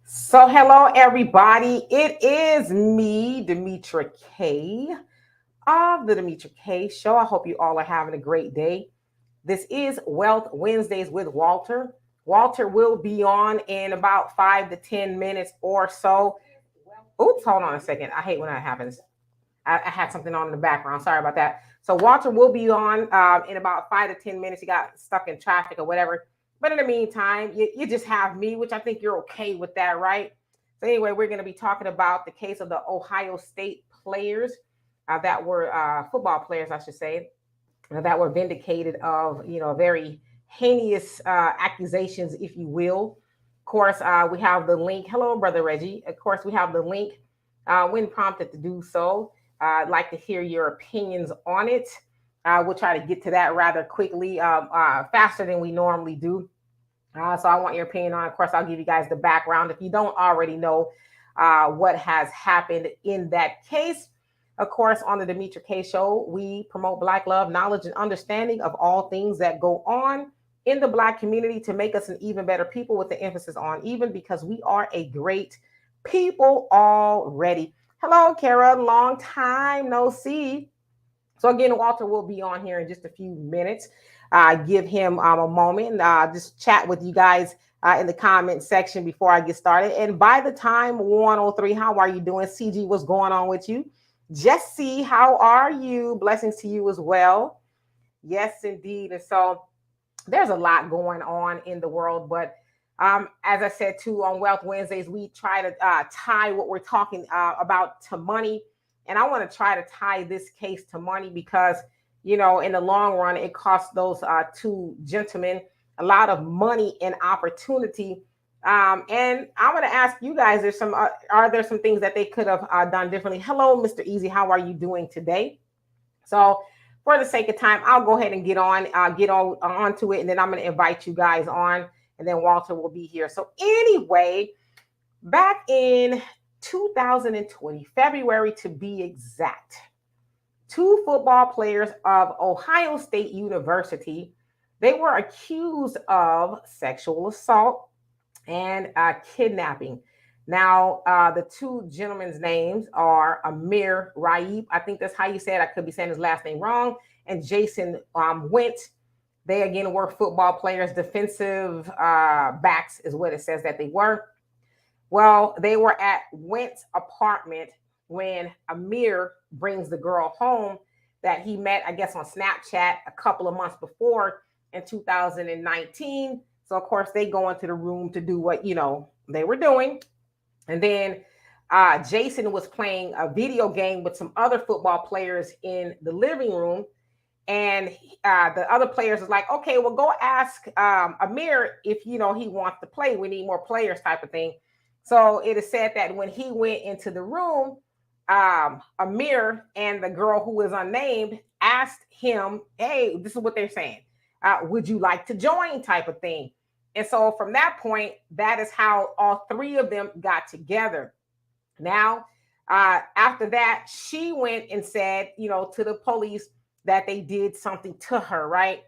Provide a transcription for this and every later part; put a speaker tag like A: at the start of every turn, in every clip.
A: So, hello, everybody. It is me, Demetra K, of the Demetra K Show. I hope you all are having a great day. This is Wealth Wednesdays with Walter. Walter will be on in about 5 to 10 minutes or so. Oops, hold on a second. I hate when that happens. I had something on in the background. Sorry about that. So Walter will be on in about 5 to 10 minutes. He got stuck in traffic or whatever. But in the meantime, you just have me, which I think you're okay with that, right? So anyway, we're going to be talking about the case of the Ohio State players that were football players, I should say, that were vindicated of very heinous accusations, if you will. Of course, we have the link. Hello, brother Reggie. Of course, we have the link when prompted to do so. I'd like to hear your opinions on it. We'll try to get to that rather quickly, faster than we normally do. So I want your opinion on it. Of course, I'll give you guys the background if you don't already know what has happened in that case. Of course, on the Demetra K Show, we promote Black love, knowledge, and understanding of all things that go on in the Black community to make us an even better people, with the emphasis on even, because we are a great people already. Hello, Kara. Long time no see. So again, Walter will be on here in just a few minutes. Give him a moment, just chat with you guys in the comment section before I get started. And by the time 103, how are you doing? CG, what's going on with you? Jesse, how are you? Blessings to you as well. Yes, indeed. And so there's a lot going on in the world, but as I said too, on Wealth Wednesdays, we try to tie what we're talking about to money. And I want to try to tie this case to money because, in the long run, it cost those two gentlemen a lot of money and opportunity. And I'm going to ask you guys, are there some things that they could have done differently? Hello, Mr. Easy. How are you doing today? So for the sake of time, I'll go ahead and get onto it. And then I'm going to invite you guys on. And then Walter will be here. So anyway, back in 2020, February to be exact, two football players of Ohio State University, they were accused of sexual assault and kidnapping. Now, the two gentlemen's names are Amir Riep. I think that's how you say it. I could be saying his last name wrong. And Jashen Wint. They, again, were football players, defensive backs is what it says that they were. Well, they were at Wint's apartment when Amir brings the girl home that he met, I guess, on Snapchat a couple of months before in 2019. So, of course, they go into the room to do what, they were doing. And then Jashen was playing a video game with some other football players in the living room. And the other players was like, okay, well, go ask Amir if, he wants to play. We need more players type of thing. So it is said that when he went into the room, Amir and the girl who was unnamed asked him, hey, this is what they're saying. Would you like to join type of thing? And so from that point, that is how all three of them got together. Now, after that, she went and said, to the police that they did something to her, right?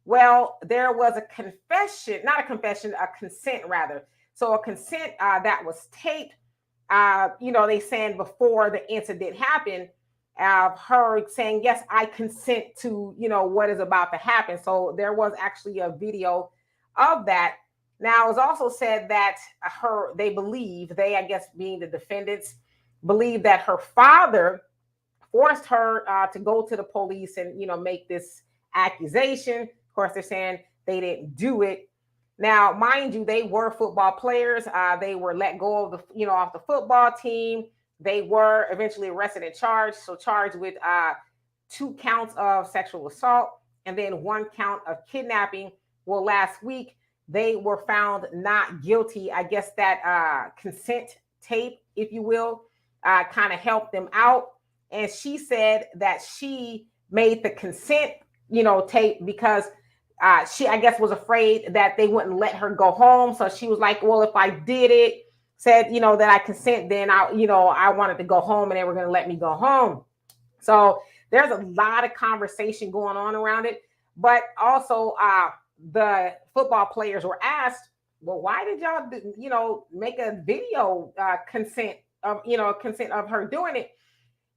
A: Well, there was a confession, not a confession, a consent rather. So a consent that was taped, they saying before the incident happened, her saying, yes, I consent to, what is about to happen. So there was actually a video of that. Now, it was also said that they, I guess, being the defendants, believe that her father forced her to go to the police and, make this accusation. Of course, they're saying they didn't do it. Now, mind you, they were football players. They were let go of off the football team. They were eventually arrested and charged. So charged with 2 counts of sexual assault and then 1 count of kidnapping. Well, last week, they were found not guilty. I guess that consent tape, if you will, kind of helped them out. And she said that she made the consent, tape because she, I guess, was afraid that they wouldn't let her go home. So she was like, well, if I did it, said, that I consent, then I wanted to go home and they were going to let me go home. So there's a lot of conversation going on around it. But also the football players were asked, well, why did y'all, make a video consent of her doing it?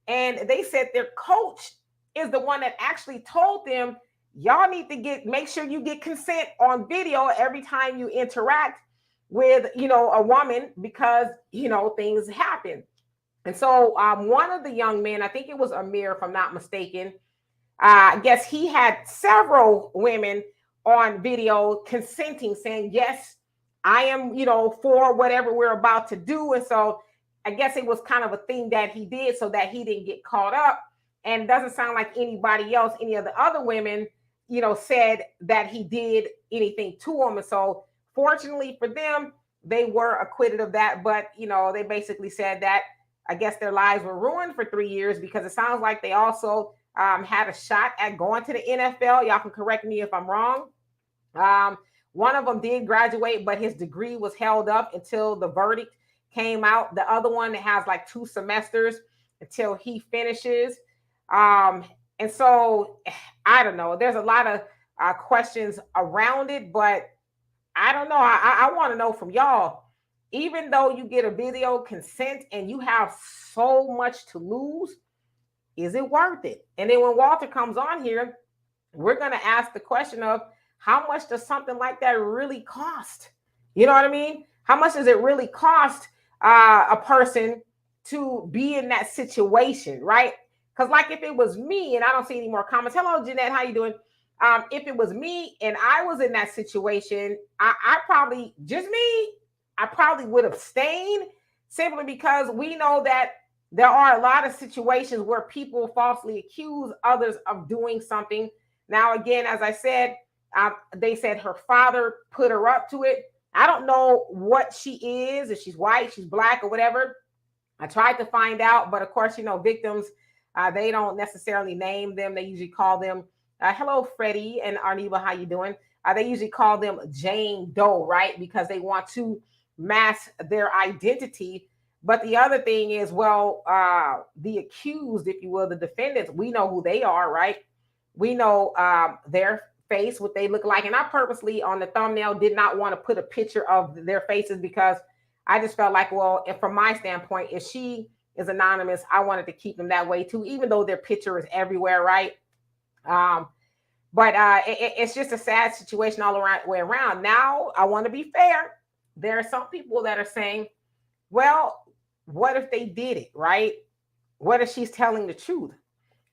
A: And they said their coach is the one that actually told them, y'all need to make sure you get consent on video every time you interact with, a woman, because, things happen. And so one of the young men, I think it was Amir, if I'm not mistaken, I guess he had several women on video consenting, saying, yes, I am, for whatever we're about to do. And so I guess it was kind of a thing that he did so that he didn't get caught up. And it doesn't sound like anybody else, any of the other women, said that he did anything to them. And so fortunately for them, they were acquitted of that. But, they basically said that I guess their lives were ruined for 3 years, because it sounds like they also had a shot at going to the NFL. Y'all can correct me if I'm wrong. One of them did graduate, but his degree was held up until the verdict came out. The other one has like 2 semesters until he finishes. And so I don't know. There's a lot of questions around it, but I don't know. I want to know from y'all, even though you get a video consent and you have so much to lose, is it worth it? And then when Walter comes on here, we're going to ask the question of, how much does something like that really cost? You know what I mean? How much does it really cost a person to be in that situation, right? Because like if it was me, and I don't see any more comments. Hello, Jeanette, how you doing? If it was me and I was in that situation, I probably, just me, I probably would abstain, simply because we know that there are a lot of situations where people falsely accuse others of doing something. Now, again, as I said, they said her father put her up to it. I don't know what she is, if she's white, she's black, or whatever. I tried to find out, but of course, victims, they don't necessarily name them. They usually call them, hello, Freddie and Arniva, how you doing? They usually call them Jane Doe, right? Because they want to mask their identity. But the other thing is, well, the accused, if you will, the defendants, we know who they are, right? We know their face, what they look like. And I purposely on the thumbnail did not want to put a picture of their faces, because I just felt like, well, if from my standpoint, if she is anonymous, I wanted to keep them that way too, even though their picture is everywhere, right? But it's just a sad situation all around way around. Now, I want to be fair. There are some people that are saying, well, what if they did it, right? What if she's telling the truth?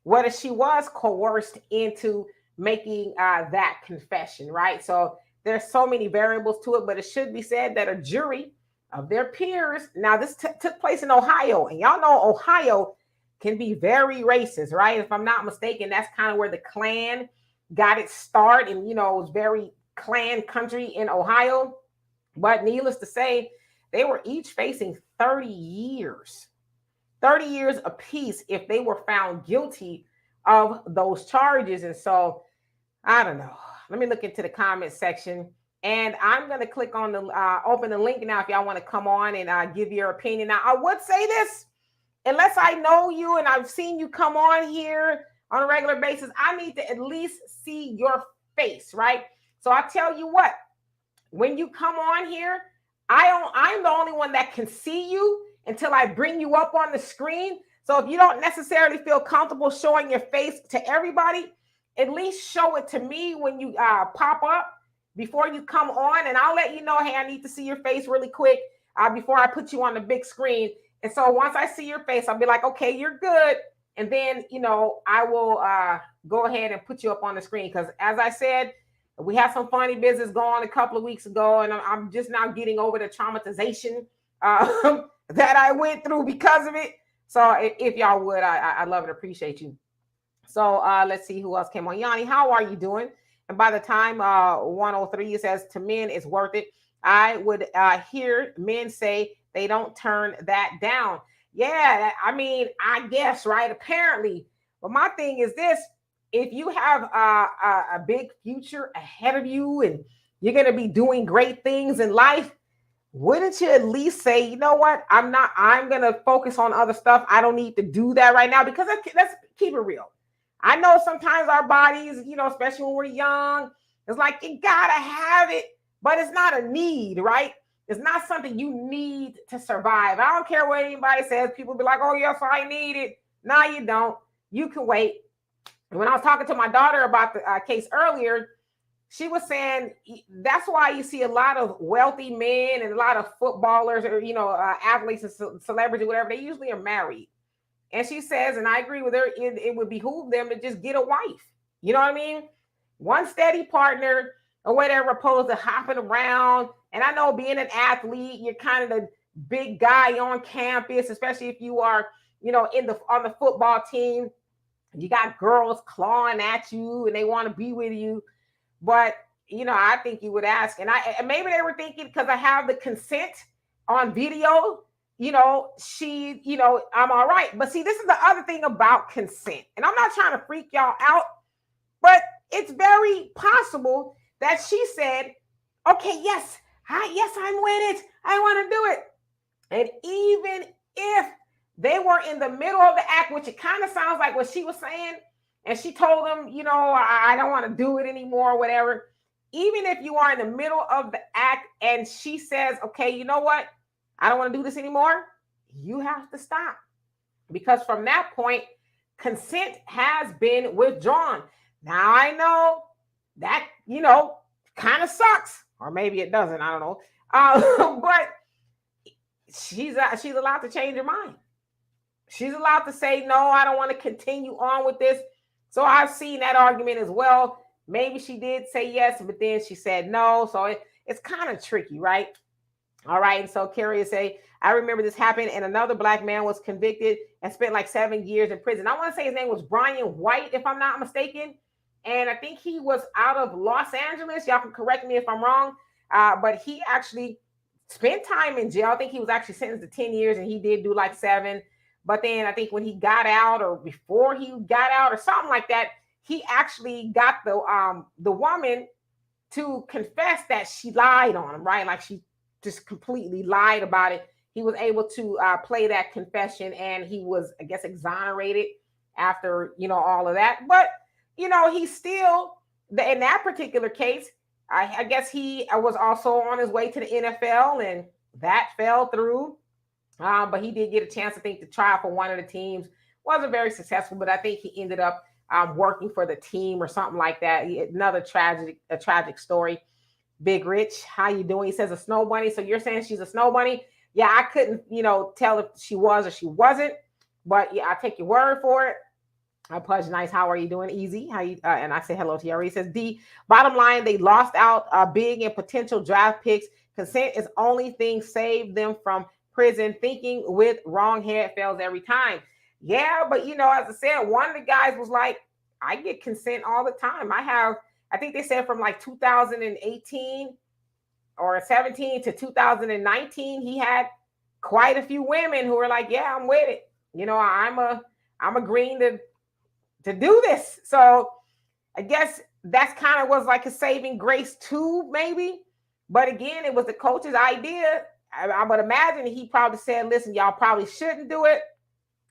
A: What if she was coerced into making that confession, right? So there's so many variables to it, but it should be said that a jury of their peers, now this took place in Ohio, and y'all know Ohio can be very racist, right? If I'm not mistaken, that's kind of where the Klan got its start, and it was very Klan country in Ohio. But needless to say, they were each facing 30 years apiece if they were found guilty of those charges. And so I don't know. Let me look into the comment section, and I'm going to click on the open the link now if y'all want to come on and give your opinion. Now, I would say this, unless I know you and I've seen you come on here on a regular basis, I need to at least see your face, right? So I tell you what, when you come on here, I'm the only one that can see you until I bring you up on the screen. So if you don't necessarily feel comfortable showing your face to everybody, at least show it to me when you pop up before you come on, and I'll let you know, hey, I need to see your face really quick before I put you on the big screen. And so once I see your face, I'll be like, okay, you're good. And then, I will go ahead and put you up on the screen. Because as I said, we had some funny business going a couple of weeks ago, and I'm just now getting over the traumatization that I went through because of it. So if y'all would, I love and appreciate you. So let's see who else came on. Yanni, how are you doing? And by the time 103, it says, to men, it's worth it. I would hear men say they don't turn that down. Yeah, I mean, I guess, right? Apparently. But my thing is this. If you have a big future ahead of you and you're going to be doing great things in life, wouldn't you at least say, you know what? I'm going to focus on other stuff. I don't need to do that right now, because let's keep it real. I know sometimes our bodies, especially when we're young, it's like you got to have it but it's not a need, right? It's not something you need to survive. I don't care what anybody says. People be like, oh, yes, I need it. No, you don't. You can wait. And when I was talking to my daughter about the case earlier, she was saying that's why you see a lot of wealthy men and a lot of footballers or, athletes and celebrities, whatever, they usually are married. And she says, and I agree with her, it would behoove them to just get a wife. You know what I mean? One steady partner or whatever, opposed to hopping around. And I know being an athlete, you're kind of the big guy on campus, especially if you are, on the football team. You got girls clawing at you and they want to be with you. But, I think you would ask. And maybe they were thinking because I have the consent on video, I'm all right. But see, this is the other thing about consent. And I'm not trying to freak y'all out, but it's very possible that she said, okay, yes, I'm with it. I want to do it. And even if they were in the middle of the act, which it kind of sounds like what she was saying, and she told them, I don't want to do it anymore, whatever. Even if you are in the middle of the act and she says, okay, you know what? I don't want to do this anymore. You have to stop. Because from that point, consent has been withdrawn. Now I know that, kind of sucks. Or maybe it doesn't. I don't know. But she's allowed to change her mind. She's allowed to say, no, I don't want to continue on with this. So I've seen that argument as well. Maybe she did say yes, but then she said no. So it's kind of tricky, right? All right. And so Carrie say, I remember this happened and another black man was convicted and spent like 7 years in prison. I want to say his name was Brian White, if I'm not mistaken. And I think he was out of Los Angeles. Y'all can correct me if I'm wrong. But he actually spent time in jail. I think he was actually sentenced to 10 years and he did do like 7. But then I think when he got out or before he got out or something like that, he actually got the woman to confess that she lied on him, right? Like she just completely lied about it. He was able to play that confession and he was, I guess, exonerated after, all of that. But, he's still, in that particular case, I guess he was also on his way to the NFL and that fell through. But he did get a chance, I think, to try for one of the teams. Wasn't very successful, but I think he ended up working for the team or something like that. Another tragic story. Big Rich, how you doing? He says a snow bunny. So you're saying she's a snow bunny? Yeah, I couldn't, tell if she was or she wasn't. But yeah, I take your word for it. Pudge, nice. How are you doing? Easy. How you? And I say hello to you. He says D. Bottom line, they lost out big and potential draft picks. Consent is only thing saved them from prison. Thinking with wrong head fails every time. Yeah, but as I said, one of the guys was like, I get consent all the time. I think they said from like 2018 or 17 to 2019, he had quite a few women who were like, yeah, I'm with it. I'm agreeing to do this. So I guess that's kind of was like a saving grace too, maybe. But again, it was the coach's idea. I would imagine he probably said, listen, y'all probably shouldn't do it.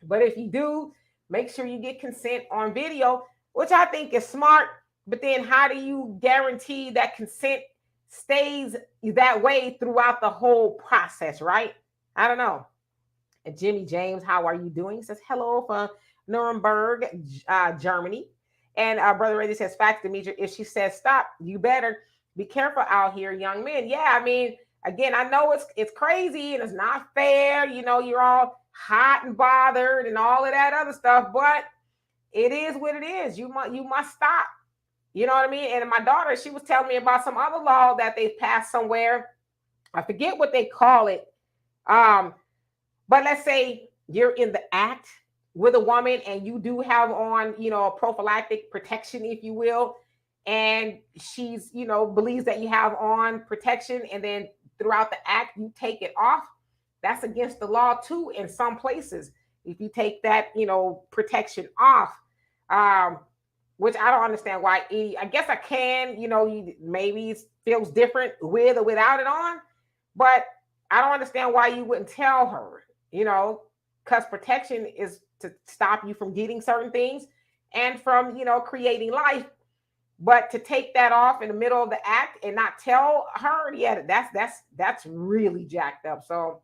A: But if you do, make sure you get consent on video, which I think is smart. But then how do you guarantee that consent stays that way throughout the whole process, right? I don't know. And Jimmy James, how are you doing? He says, hello from Nuremberg, Germany. And Brother Ray says, facts, Demetra, if she says stop, you better be careful out here, young men. Yeah, I mean, again, I know it's crazy and it's not fair. You're all hot and bothered and all of that other stuff, but it is what it is. You must stop. You know what I mean? And my daughter, she was telling me about some other law that they've passed somewhere. I forget what they call it. But let's say you're in the act with a woman and you do have on, prophylactic protection, if you will. And she's, believes that you have on protection. And then throughout the act, you take it off. That's against the law too in some places. If you take that, protection off, which I don't understand why. I guess I can, maybe it feels different with or without it on, but I don't understand why you wouldn't tell her, because protection is to stop you from getting certain things and from, creating life. But to take that off in the middle of the act and not tell her, yeah, that's really jacked up. So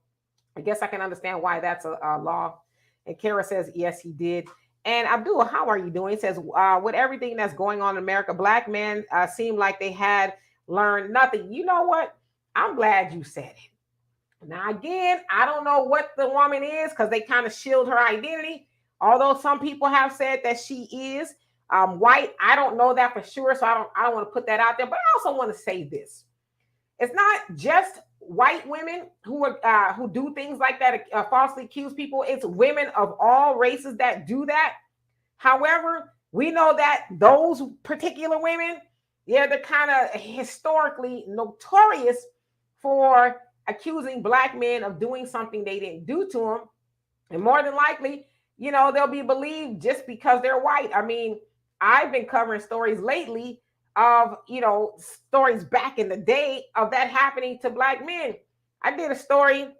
A: I guess I can understand why that's a law. And Kara says, yes, he did. And Abdul, how are you doing? He says, with everything that's going on in America, black men seem like they had learned nothing. You know what? I'm glad you said it. Now, again, I don't know what the woman is because they kind of shield her identity. Although some people have said that she is white, I don't know that for sure. So I don't want to put that out there. But I also want to say this: it's not just white women who do things like that, falsely accuse people. It's women of all races that do that. However, we know that those particular women, yeah, they're kind of historically notorious for accusing black men of doing something they didn't do to them. And more than likely, they'll be believed just because they're white. I mean, I've been covering stories lately of, stories back in the day of that happening to black men. I did a story, and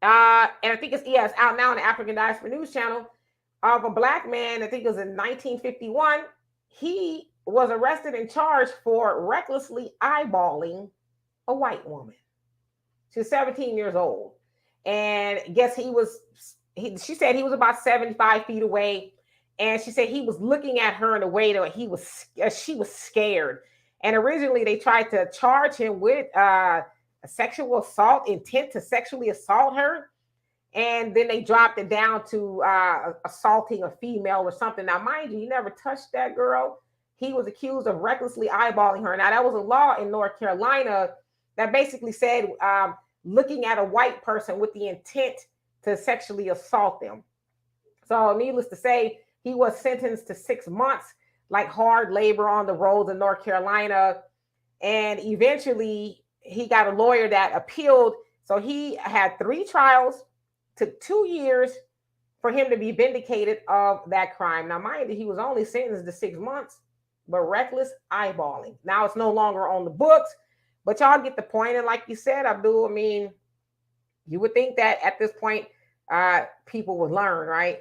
A: I think it's out now on the African Diaspora News Channel, of a black man. I think it was in 1951. He was arrested and charged for recklessly eyeballing a white woman. She was 17 years old. And guess she said he was about 75 feet away. And she said he was looking at her in a way that she was scared. And originally they tried to charge him with a sexual assault, intent to sexually assault her. And then they dropped it down to assaulting a female or something. Now, mind you, he never touched that girl. He was accused of recklessly eyeballing her. Now, that was a law in North Carolina that basically said looking at a white person with the intent to sexually assault them. So needless to say, he was sentenced to 6 months, like hard labor on the roads in North Carolina. And eventually he got a lawyer that appealed. So he had 3 trials, took 2 years for him to be vindicated of that crime. Now, mind you, he was only sentenced to 6 months, but reckless eyeballing. Now it's no longer on the books, but y'all get the point. And like you said, Abdul, I mean, you would think that at this point, people would learn, right?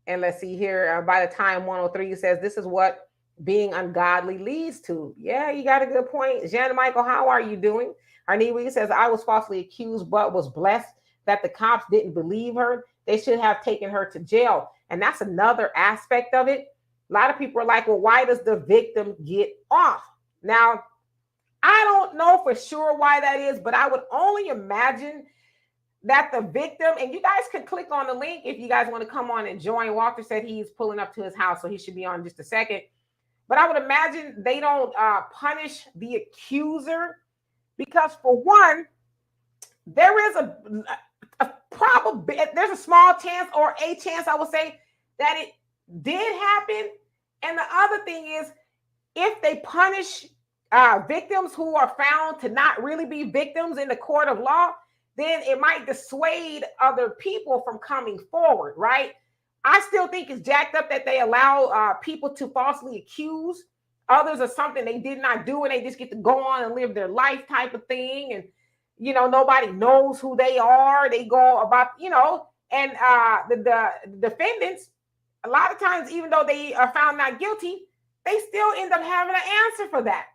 A: And let's see here. By the time 103 says, this is what being ungodly leads to. Yeah, you got a good point. Jan Michael, how are you doing? Arniwi says, I was falsely accused, but was blessed that the cops didn't believe her. They should have taken her to jail. And that's another aspect of it. A lot of people are like, well, why does the victim get off? Now, I don't know for sure why that is, but I would only imagine that the victim, and you guys can click on the link if you guys want to come on and join. Walter said he's pulling up to his house, so he should be on in just a second. But I would imagine they don't punish the accuser because, for one, there is there's a small chance, or a chance, I would say, that it did happen. And the other thing is, if they punish victims who are found to not really be victims in the court of law, then it might dissuade other people from coming forward, right? I still think it's jacked up that they allow people to falsely accuse others of something they did not do, and they just get to go on and live their life type of thing. And, nobody knows who they are. They go about, and the defendants, a lot of times, even though they are found not guilty, they still end up having an answer for that.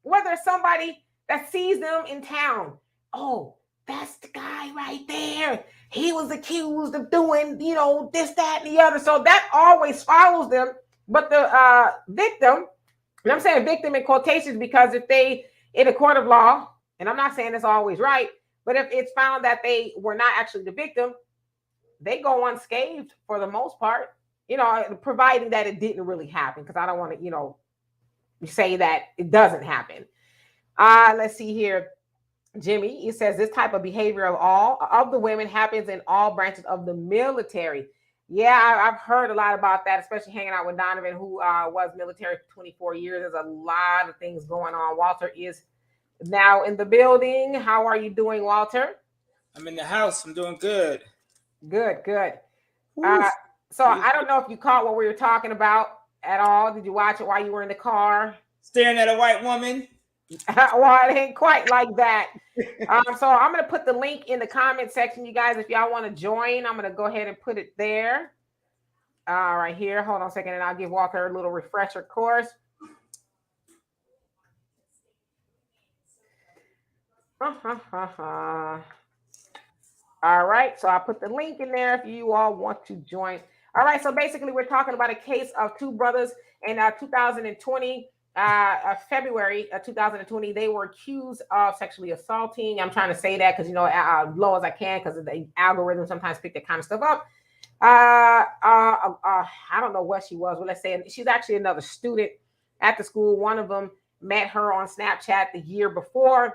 A: Whether it's somebody that sees them in town, oh, that's the guy right there. He was accused of doing, this, that, and the other. So that always follows them. But the victim, and I'm saying victim in quotations because if they, in a court of law, and I'm not saying it's always right, but if it's found that they were not actually the victim, they go unscathed for the most part, providing that it didn't really happen. Because I don't want to, say that it doesn't happen. Let's see here. Jimmy, he says this type of behavior of all of the women happens in all branches of the military. Yeah, I've heard a lot about that, especially hanging out with Donovan, who was military for 24 years. There's a lot of things going on. Walter is now in the building. How are you doing, Walter?
B: I'm in the house. I'm doing good.
A: Good. So I don't know if you caught what we were talking about at all. Did you watch it while you were in the car?
B: Staring at a white woman.
A: Well, it ain't quite like that. So I'm going to put the link in the comment section, you guys. If y'all want to join, I'm going to go ahead and put it there. Right here. Hold on a second, and I'll give Walter a little refresher course. All right, so I put the link in there if you all want to join. All right, so basically we're talking about a case of two brothers in 2020, February 2020. They were accused of sexually assaulting. I'm trying to say that because, low as I can because the algorithm sometimes pick that kind of stuff up. I don't know what she was, but let's say she's actually another student at the school. One of them met her on Snapchat the year before.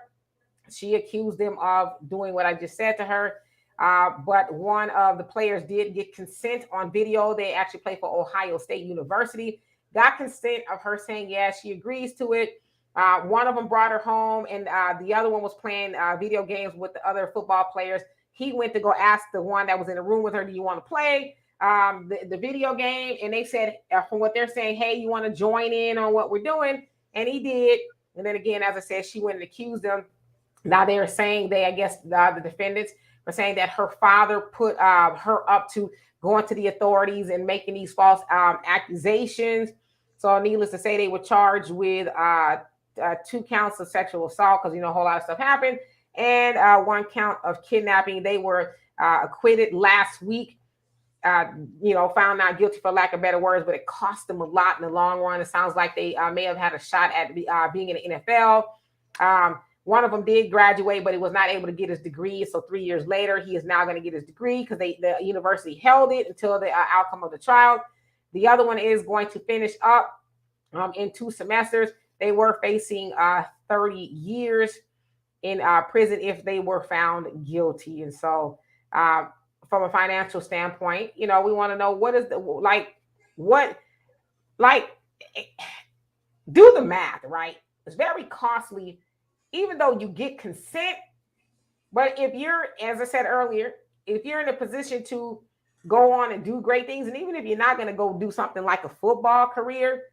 A: She accused them of doing what I just said to her. But one of the players did get consent on video. They actually play for Ohio State University. Got consent of her saying, yes, she agrees to it. One of them brought her home, and the other one was playing video games with the other football players. He went to go ask the one that was in the room with her, do you want to play the video game? And they said, from what they're saying, hey, you want to join in on what we're doing? And he did. And then again, as I said, she went and accused them. Now they're saying I guess the defendants were saying that her father put her up to going to the authorities and making these false accusations. So needless to say, they were charged with 2 counts of sexual assault because, a whole lot of stuff happened, and 1 count of kidnapping. They were acquitted last week. Found not guilty for lack of better words, but it cost them a lot in the long run. It sounds like they may have had a shot at being in the NFL. One of them did graduate, but he was not able to get his degree. So 3 years later, he is now going to get his degree because the university held it until the outcome of the trial. The other one is going to finish up in 2 semesters. They were facing 30 years in prison if they were found guilty. And so from a financial standpoint, we want to know what is do the math, right? It's very costly, even though you get consent. But if you're, as I said earlier, if you're in a position to go on and do great things, and even if you're not going to go do something like a football career,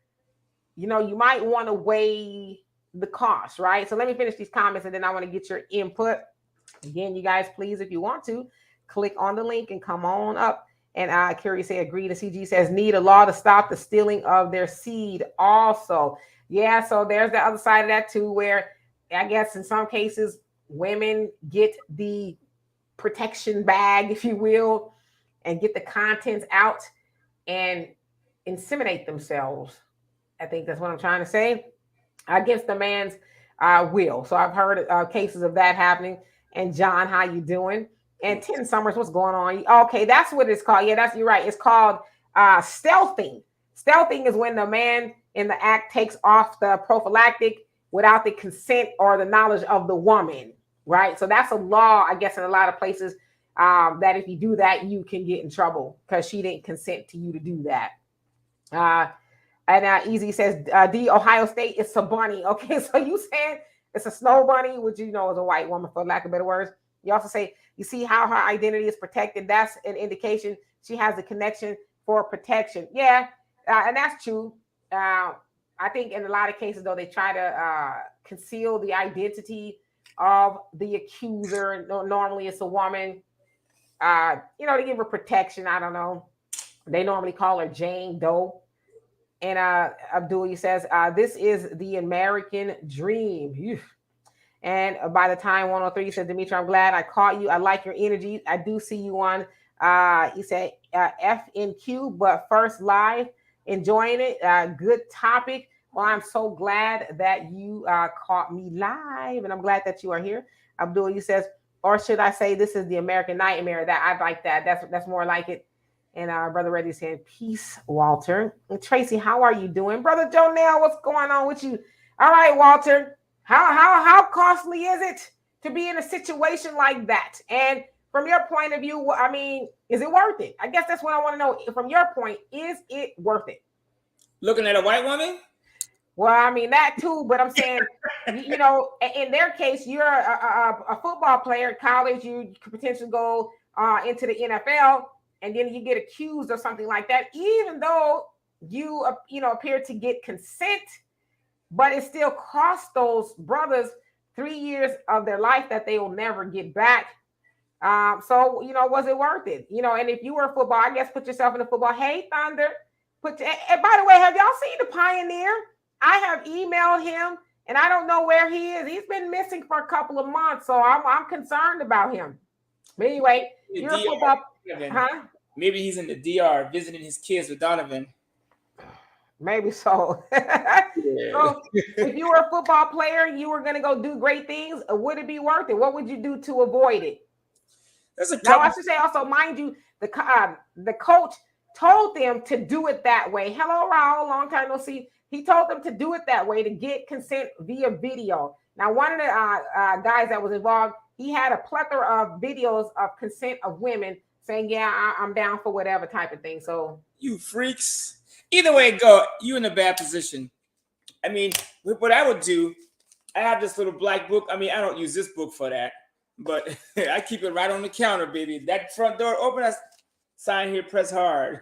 A: you might want to weigh the cost, right? So let me finish these comments and then I want to get your input. Again, you guys, please, if you want to, click on the link and come on up. And Carrie say, agree. The CG says, need a law to stop the stealing of their seed also. Yeah, so there's the other side of that too, where I guess in some cases, women get the protection bag, if you will, and get the contents out and inseminate themselves. I think that's what I'm trying to say, against the man's will. So I've heard cases of that happening. And John, how you doing? And 10 Summers, what's going on? Okay, that's what it's called. Yeah, you're right. It's called stealthing. Stealthing is when the man in the act takes off the prophylactic without the consent or the knowledge of the woman, right? So that's a law, I guess, in a lot of places that if you do that, you can get in trouble because she didn't consent to you to do that. And Easy says, the Ohio State is a bunny. Okay, so you saying it's a snow bunny, which is a white woman, for lack of better words. You also say, you see how her identity is protected. That's an indication she has a connection for protection. Yeah, and that's true. I think in a lot of cases, though, they try to conceal the identity of the accuser. Normally, it's a woman. To give her protection. I don't know. They normally call her Jane Doe. And Abdul says, this is the American dream. Phew. And by the time 103 says, Demetra, I'm glad I caught you. I like your energy. I do see you on, he said, FNQ, but first live, enjoying it. Good topic. Well, I'm so glad that you caught me live, and I'm glad that you are here. Abdul, you says, or should I say this is the American nightmare? That I like that. That's more like it. And our brother Reddy saying, peace, Walter. And Tracy, how are you doing? Brother Jonelle, what's going on with you? All right, Walter. How costly is it to be in a situation like that? And from your point of view, I mean, is it worth it? I guess that's what I want to know. From your point, is it worth it?
B: Looking at a white woman?
A: Well, I mean, that too, but I'm saying, in their case, you're a football player at college. You could potentially go into the NFL, and then you get accused of something like that, even though you appear to get consent. But it still cost those brothers 3 years of their life that they will never get back. So, was it worth it? And if you were a football, I guess put yourself in the football. Hey, Thunder. And by the way, have y'all seen the Pioneer? I have emailed him and I don't know where he is. He's been missing for a couple of months, so I'm concerned about him. But anyway, you're a football, huh?
B: Maybe he's in the DR visiting his kids with Donovan.
A: Maybe so.
B: Yeah.
A: So if you were a football player, you were going to go do great things. Would it be worth it? What would you do to avoid it?
B: That's a tough.
A: Now I should say also, mind you, the coach told them to do it that way. Hello, Raul, long time no see. He told them to do it that way to get consent via video. Now, one of the guys that was involved, he had a plethora of videos of consent of women saying, "Yeah, I'm down for whatever type of thing." So
B: you freaks. Either way it go, you in a bad position. I mean, what I would do, I have this little black book. I mean, I don't use this book for that, but I keep it right on the counter, baby. That front door open, I sign here, press hard.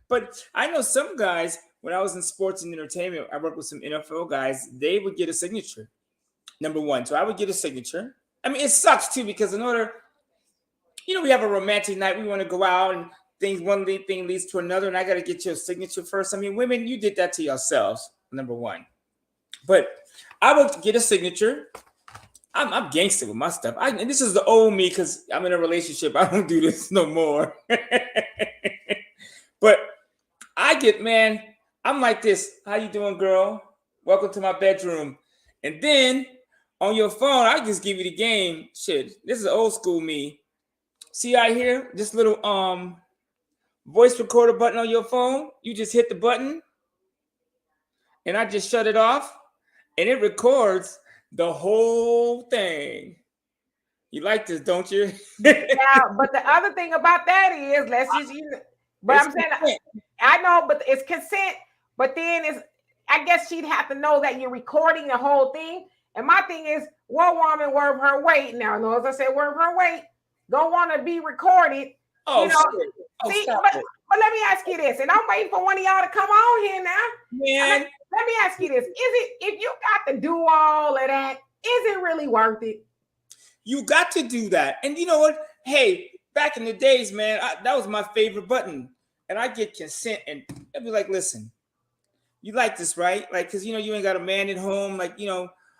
B: But I know some guys, when I was in sports and entertainment, I worked with some NFL guys, they would get a signature. Number one. So I would get a signature. I mean, it sucks too, because in order, we have a romantic night, we want to go out and one thing leads to another, and I got to get your signature first. I mean, women, you did that to yourselves, number one. But I would get a signature. I'm gangster with my stuff. And this is the old me, because I'm in a relationship. I don't do this no more. But I'm like this. How you doing, girl? Welcome to my bedroom. And then on your phone, I just give you the game. Shit, this is old school me. See out here, this little voice recorder button on your phone. You just hit the button, and I just shut it off, and it records the whole thing. You like this, don't you?
A: Yeah, but the other thing about that is, I'm saying, I know, but it's consent. But then I guess she'd have to know that you're recording the whole thing. And my thing is, what woman worth her weight? Now, as I said, worth her weight, don't want to be recorded.
B: Oh,
A: see, but let me ask you this, and I'm waiting for one of y'all to come on here now.
B: Man,
A: let me ask you this: if you got to do all of that, is it really worth it?
B: You got to do that, and you know what? Hey, back in the days, man, that was my favorite button, and I get consent, and I'd be like, "Listen, you like this, right? Like, because you ain't got a man at home, like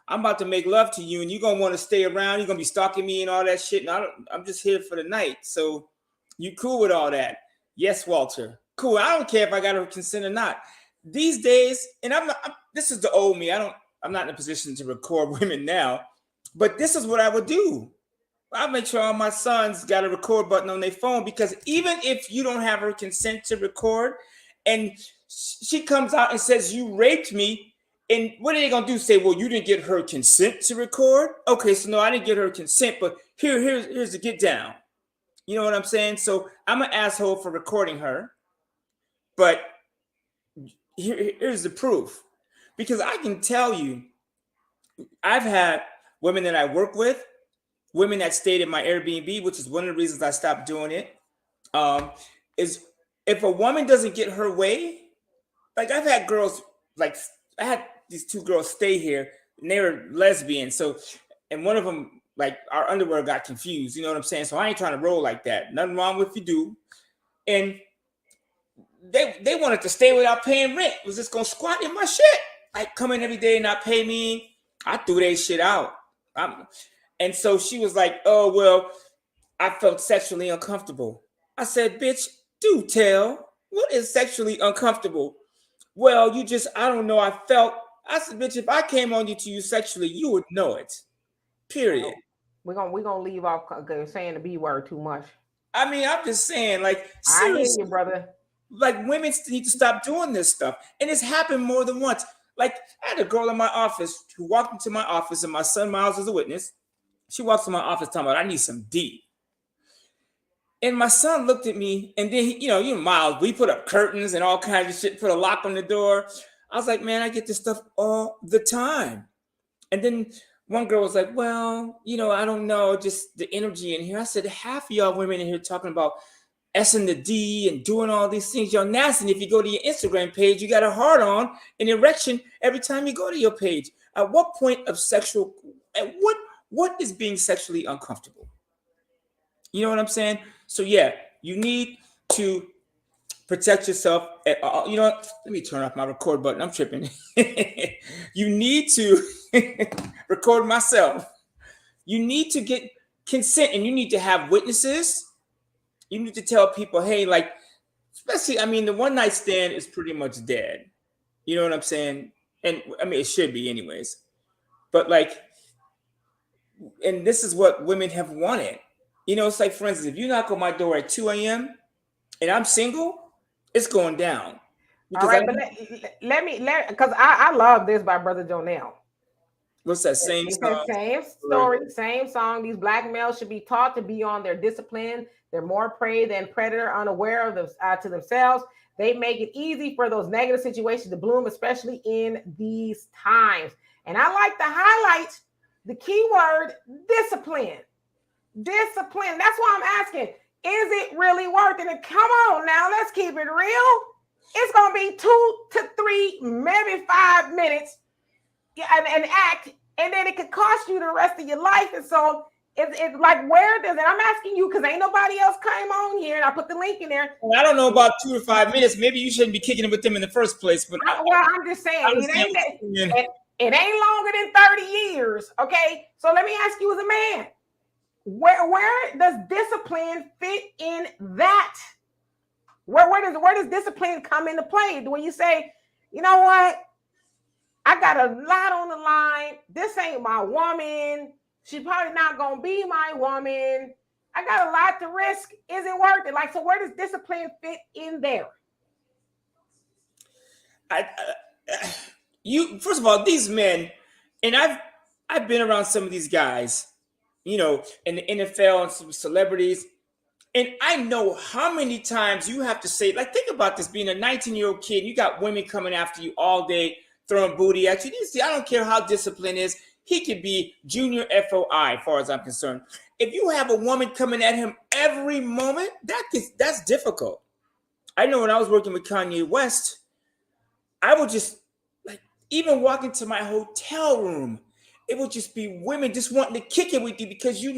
B: I'm about to make love to you, and you're gonna want to stay around. You're gonna be stalking me and all that shit. And I'm just here for the night. So you cool with all that? Yes, Walter. Cool. I don't care if I got her consent or not. These days, and this is the old me. I'm not in a position to record women now, but this is what I would do. I'll make sure all my sons got a record button on their phone, because even if you don't have her consent to record, and she comes out and says you raped me. And what are they gonna do? Say, well, you didn't get her consent to record? Okay, so no, I didn't get her consent, but here's the get down. You know what I'm saying? So I'm an asshole for recording her, but here's the proof. Because I can tell you, I've had women that I work with, women that stayed in my Airbnb, which is one of the reasons I stopped doing it. Is if a woman doesn't get her way, like I've had girls, like I had these two girls stay here, and they were lesbians. So, and one of them, like our underwear got confused. You know what I'm saying? So I ain't trying to roll like that. Nothing wrong with if you do. And they wanted to stay without paying rent. Was just gonna squat in my shit, like come in every day and not pay me. I threw that shit out. And so she was like, "Oh well, I felt sexually uncomfortable." I said, "Bitch, do tell. What is sexually uncomfortable?" Well, I don't know. I said, "Bitch, if I came on to you sexually, you would know it. Period."
A: We're gonna leave off saying the B word too much.
B: I mean, I'm just saying, like,
A: seriously, I hear you, brother.
B: Like, women need to stop doing this stuff. And it's happened more than once. Like, I had a girl in my office who walked into my office, and my son Miles is a witness. She walks in my office talking about, I need some D. And my son looked at me, and then, Miles, we put up curtains and all kinds of shit, put a lock on the door. I was like, man, I get this stuff all the time. And then one girl was like, well, I don't know, just the energy in here. I said, half of y'all women in here talking about S and the D and doing all these things. Y'all nasty. And if you go to your Instagram page, you got a hard on, an erection every time you go to your page. At what point of what is being sexually uncomfortable? You know what I'm saying? So yeah, you need to protect yourself. You know what? Let me turn off my record button. I'm tripping. You need to record myself. You need to get consent, and you need to have witnesses. You need to tell people, hey, like, especially, I mean, the one night stand is pretty much dead. You know what I'm saying? And I mean, it should be anyways. But like, and this is what women have wanted. You know, it's like, for instance, if you knock on my door at 2 a.m. and I'm single, it's going down.
A: All right, but because I love this by Brother Jonell.
B: What's that same song?
A: Same story, same song. These black males should be taught to be on their discipline. They're more prey than predator, unaware of to themselves. They make it easy for those negative situations to bloom, especially in these times. And I like to highlight the key word, discipline. Discipline. That's why I'm asking, is it really worth it? And come on now, let's keep it real. It's going to be 2 to 3, maybe 5 minutes an act, and then it could cost you the rest of your life. And so it's like, where does it? I'm asking you because ain't nobody else came on here, and I put the link in there.
B: I don't know about 2 to 5 minutes. Maybe you shouldn't be kicking it with them in the first place. But
A: I'm just saying, it ain't longer than 30 years. Okay, so let me ask you as a man, where does discipline fit in that? Where does discipline come into play? When you say, you know what? I got a lot on the line. This ain't my woman. She's probably not going to be my woman. I got a lot to risk. Is it worth it? Like, so where does discipline fit in there?
B: First of all, these men, and I've been around some of these guys, you know, in the NFL and some celebrities, and I know how many times you have to say, like, think about this, being a 19-year-old kid, you got women coming after you all day, throwing booty at you. See, I don't care how disciplined is. He could be junior FOI, as far as I'm concerned. If you have a woman coming at him every moment, that's difficult. I know when I was working with Kanye West, I would just, like, even walk into my hotel room, it would just be women just wanting to kick it with you because you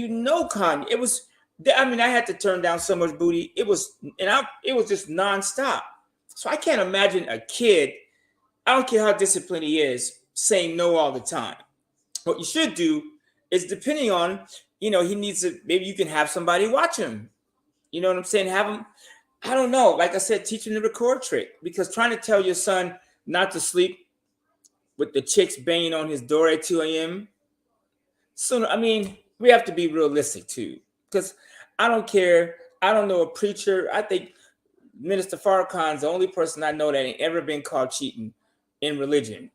B: know Kanye. It was, I mean, I had to turn down so much booty. It was just nonstop. So I can't imagine a kid, I don't care how disciplined he is, saying no all the time. What you should do is, depending on, you know, he needs to, maybe you can have somebody watch him. You know what I'm saying? Have him, I don't know, like I said, teach him the record trick. Because trying to tell your son not to sleep with the chicks banging on his door at 2 a.m. So, I mean, we have to be realistic too. Because I don't care. I don't know a preacher. I think Minister Farrakhan's the only person I know that ain't ever been caught cheating in religion,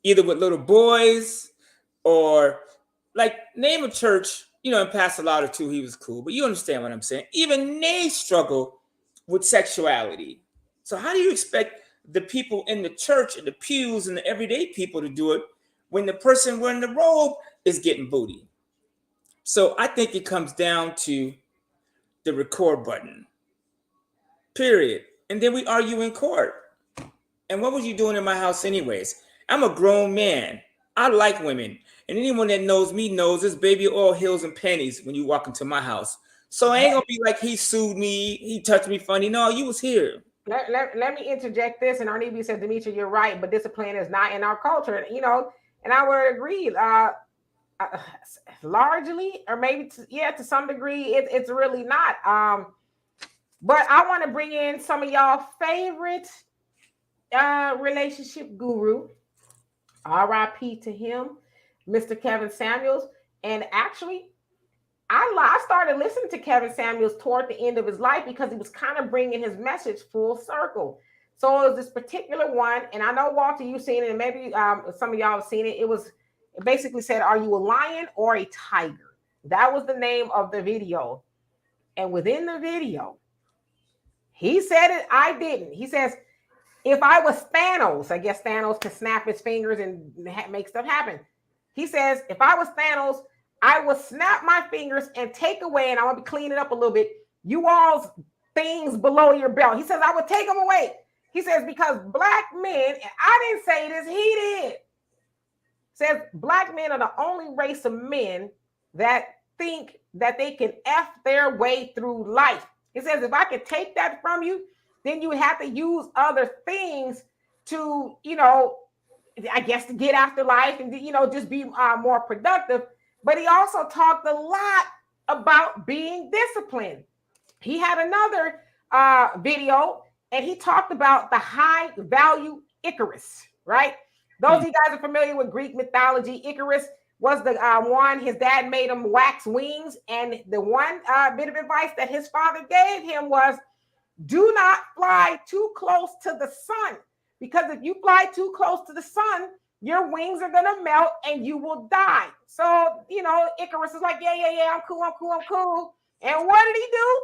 B: either with little boys or, like, name a church, you know, and Pastor Lauder too, he was cool, but you understand what I'm saying. Even they struggle with sexuality. So how do you expect the people in the church and the pews and the everyday people to do it when the person wearing the robe is getting booty? So I think it comes down to the record button. Period. And then we argue in court. And what was you doing in my house anyways? I'm a grown man. I like women. And anyone that knows me knows this baby oil, heels, and panties when you walk into my house. So I ain't going to be like, he sued me, he touched me funny. No, you was here.
A: Let me interject this. And Arnebe said, Demetra, you're right. But discipline is not in our culture. You know, and I would agree. Largely, or maybe, to some degree, it's really not. But I want to bring in some of y'all favorite relationship guru, RIP to him, Mr. Kevin Samuels. And actually, I started listening to Kevin Samuels toward the end of his life because he was kind of bringing his message full circle. So it was this particular one, and I know, Walter, you've seen it, and maybe some of y'all have seen it. It basically said, are you a lion or a tiger? That was the name of the video. And within the video, he said it, I didn't. He says, if I was Thanos, I guess Thanos can snap his fingers and make stuff happen. He says, if I was Thanos, I would snap my fingers and take away, and I want to clean it up a little bit, you all's things below your belt. He says, I would take them away. He says, because black men, and I didn't say this, he did. Says black men are the only race of men that think that they can F their way through life. He says, if I could take that from you, then you would have to use other things to, I guess, to get after life and, just be more productive. But he also talked a lot about being disciplined. He had another video, and he talked about the high value Icarus, right? Those of you guys are familiar with Greek mythology. Icarus was the one, his dad made him wax wings. And the one bit of advice that his father gave him was, do not fly too close to the sun, because if you fly too close to the sun, your wings are going to melt and you will die. So, Icarus is like, yeah, I'm cool. And what did he do?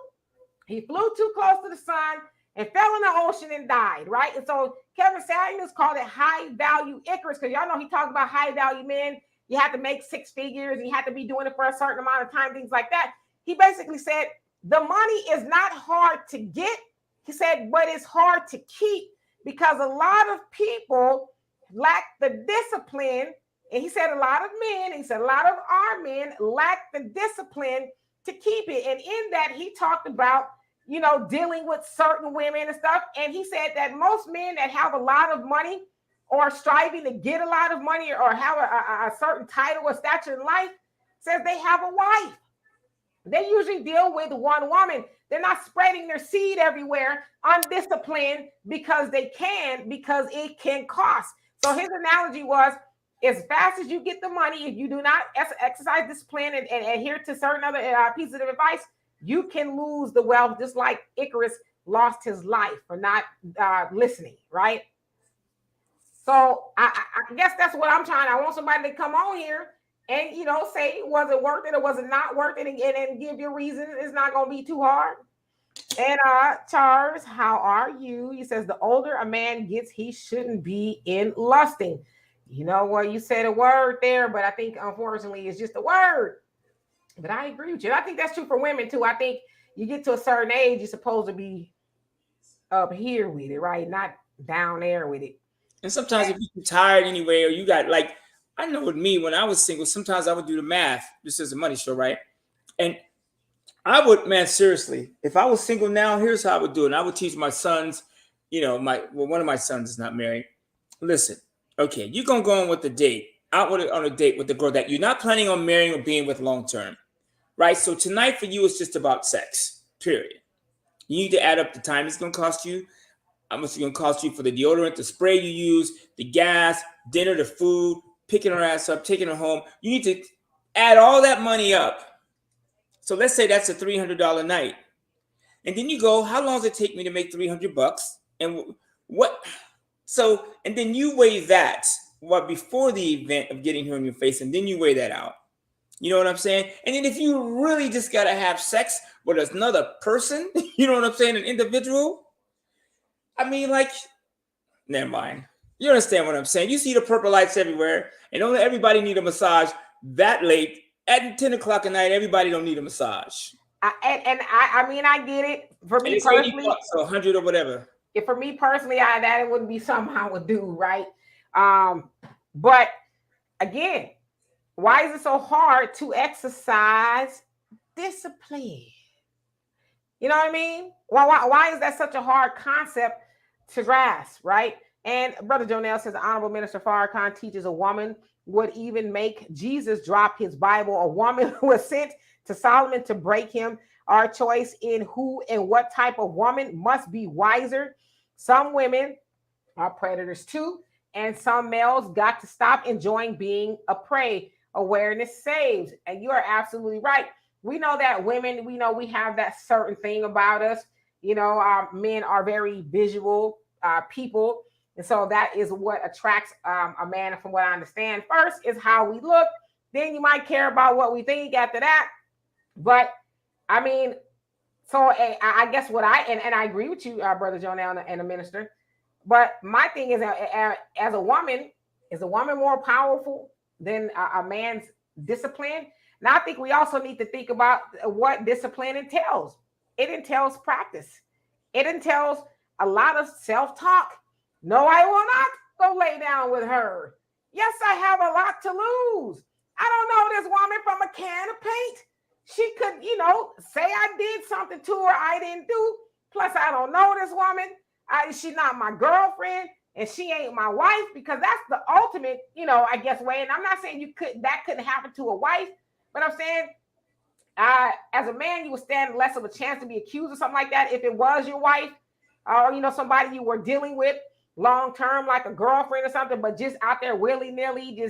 A: He flew too close to the sun and fell in the ocean and died, right? And so Kevin Samuels called it high value Icarus, because y'all know he talked about high value men. You have to make 6 figures and you have to be doing it for a certain amount of time, things like that. He basically said the money is not hard to get. He said, but it's hard to keep, because a lot of people lack the discipline. And he said a lot of our men lack the discipline to keep it. And in that, he talked about, dealing with certain women and stuff. And he said that most men that have a lot of money or striving to get a lot of money or have a certain title or stature in life, says they have a wife. They usually deal with one woman. They're not spreading their seed everywhere undisciplined because it can cost. So his analogy was, as fast as you get the money, if you do not exercise discipline and adhere to certain other pieces of advice, you can lose the wealth, just like Icarus lost his life for not listening, right? So I guess that's what I'm trying. I want somebody to come on here and, say, was it worth it or was it not worth it? And give your reasons. It's not going to be too hard. And Charles, how are you? He says, the older a man gets, he shouldn't be in lusting. You know what? You said a word there, but I think, unfortunately, it's just a word. But I agree with you. I think that's true for women, too. I think you get to a certain age, you're supposed to be up here with it, right? Not down there with it.
B: And sometimes if you're tired anyway, or you got, like, I know with me, when I was single, sometimes I would do the math. This is a money show, right? And I would, man, seriously, if I was single now, here's how I would do it. And I would teach my sons, one of my sons is not married. Listen, okay, you're going to go on with the date, on a date with the girl that you're not planning on marrying or being with long term, right? So tonight for you, it's just about sex, period. You need to add up the time it's going to cost you, how much it's going to cost you for the deodorant, the spray you use, the gas, dinner, the food, picking her ass up, taking her home. You need to add all that money up. So let's say that's a $300 night. And then you go, how long does it take me to make $300? And what? So, and then you weigh that before the event of getting her in your face, and then you weigh that out. You know what I'm saying? And then if you really just got to have sex with another person, you know what I'm saying? An individual. I mean, like, never mind. You understand what I'm saying? You see the purple lights everywhere, and don't everybody need a massage that late. At 10 o'clock at night, everybody don't need a massage.
A: I mean, I get it. For me personally,
B: $80 or 100 or whatever.
A: If for me personally, that wouldn't be something I would do, right? But again, why is it so hard to exercise discipline? You know what I mean? Why is that such a hard concept to grasp, right? And Brother Jonell says, the Honorable Minister Farrakhan teaches a woman would even make Jesus drop his Bible. A woman who was sent to Solomon to break him. Our choice in who and what type of woman must be wiser. Some women are predators too, and some males got to stop enjoying being a prey. Awareness saves. And you are absolutely right. We know that women, we have that certain thing about us. Men are very visual people. And so that is what attracts a man, from what I understand. First is how we look. Then you might care about what we think after that. But I mean, so I guess what and I agree with you, Brother Jonell and the minister. But my thing is, as a woman, is a woman more powerful than a man's discipline? And I think we also need to think about what discipline entails. It entails practice. It entails a lot of self-talk. No, I will not go lay down with her. Yes, I have a lot to lose. I don't know this woman from a can of paint. she could, say I did something to her I didn't do. Plus, I don't know this woman. She's not my girlfriend, and she ain't my wife, because that's the ultimate, I guess, way. And I'm not saying that couldn't happen to a wife, but I'm saying, as a man, you would stand less of a chance to be accused of something like that if it was your wife, or somebody you were dealing with long term, like a girlfriend or something. But just out there willy nilly,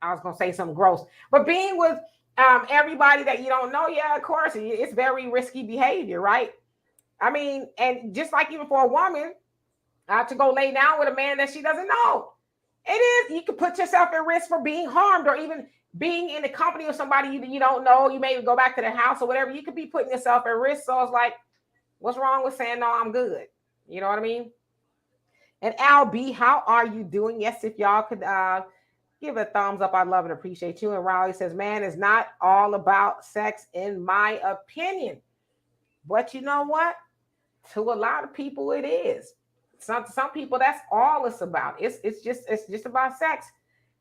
A: I was gonna say something gross, but being with everybody that you don't know, yeah, of course, it's very risky behavior, right? I mean, and just like even for a woman to go lay down with a man that she doesn't know, you could put yourself at risk for being harmed, or even being in the company of somebody you don't know. You may go back to their house or whatever. You could be putting yourself at risk. So it's like, what's wrong with saying, no, I'm good? You know what I mean? And Al B, how are you doing? Yes, if y'all could give a thumbs up, I'd love and appreciate you. And Raleigh says, man, it's not all about sex, in my opinion. But you know what? To a lot of people, it is. Some people, that's all it's about. It's just about sex.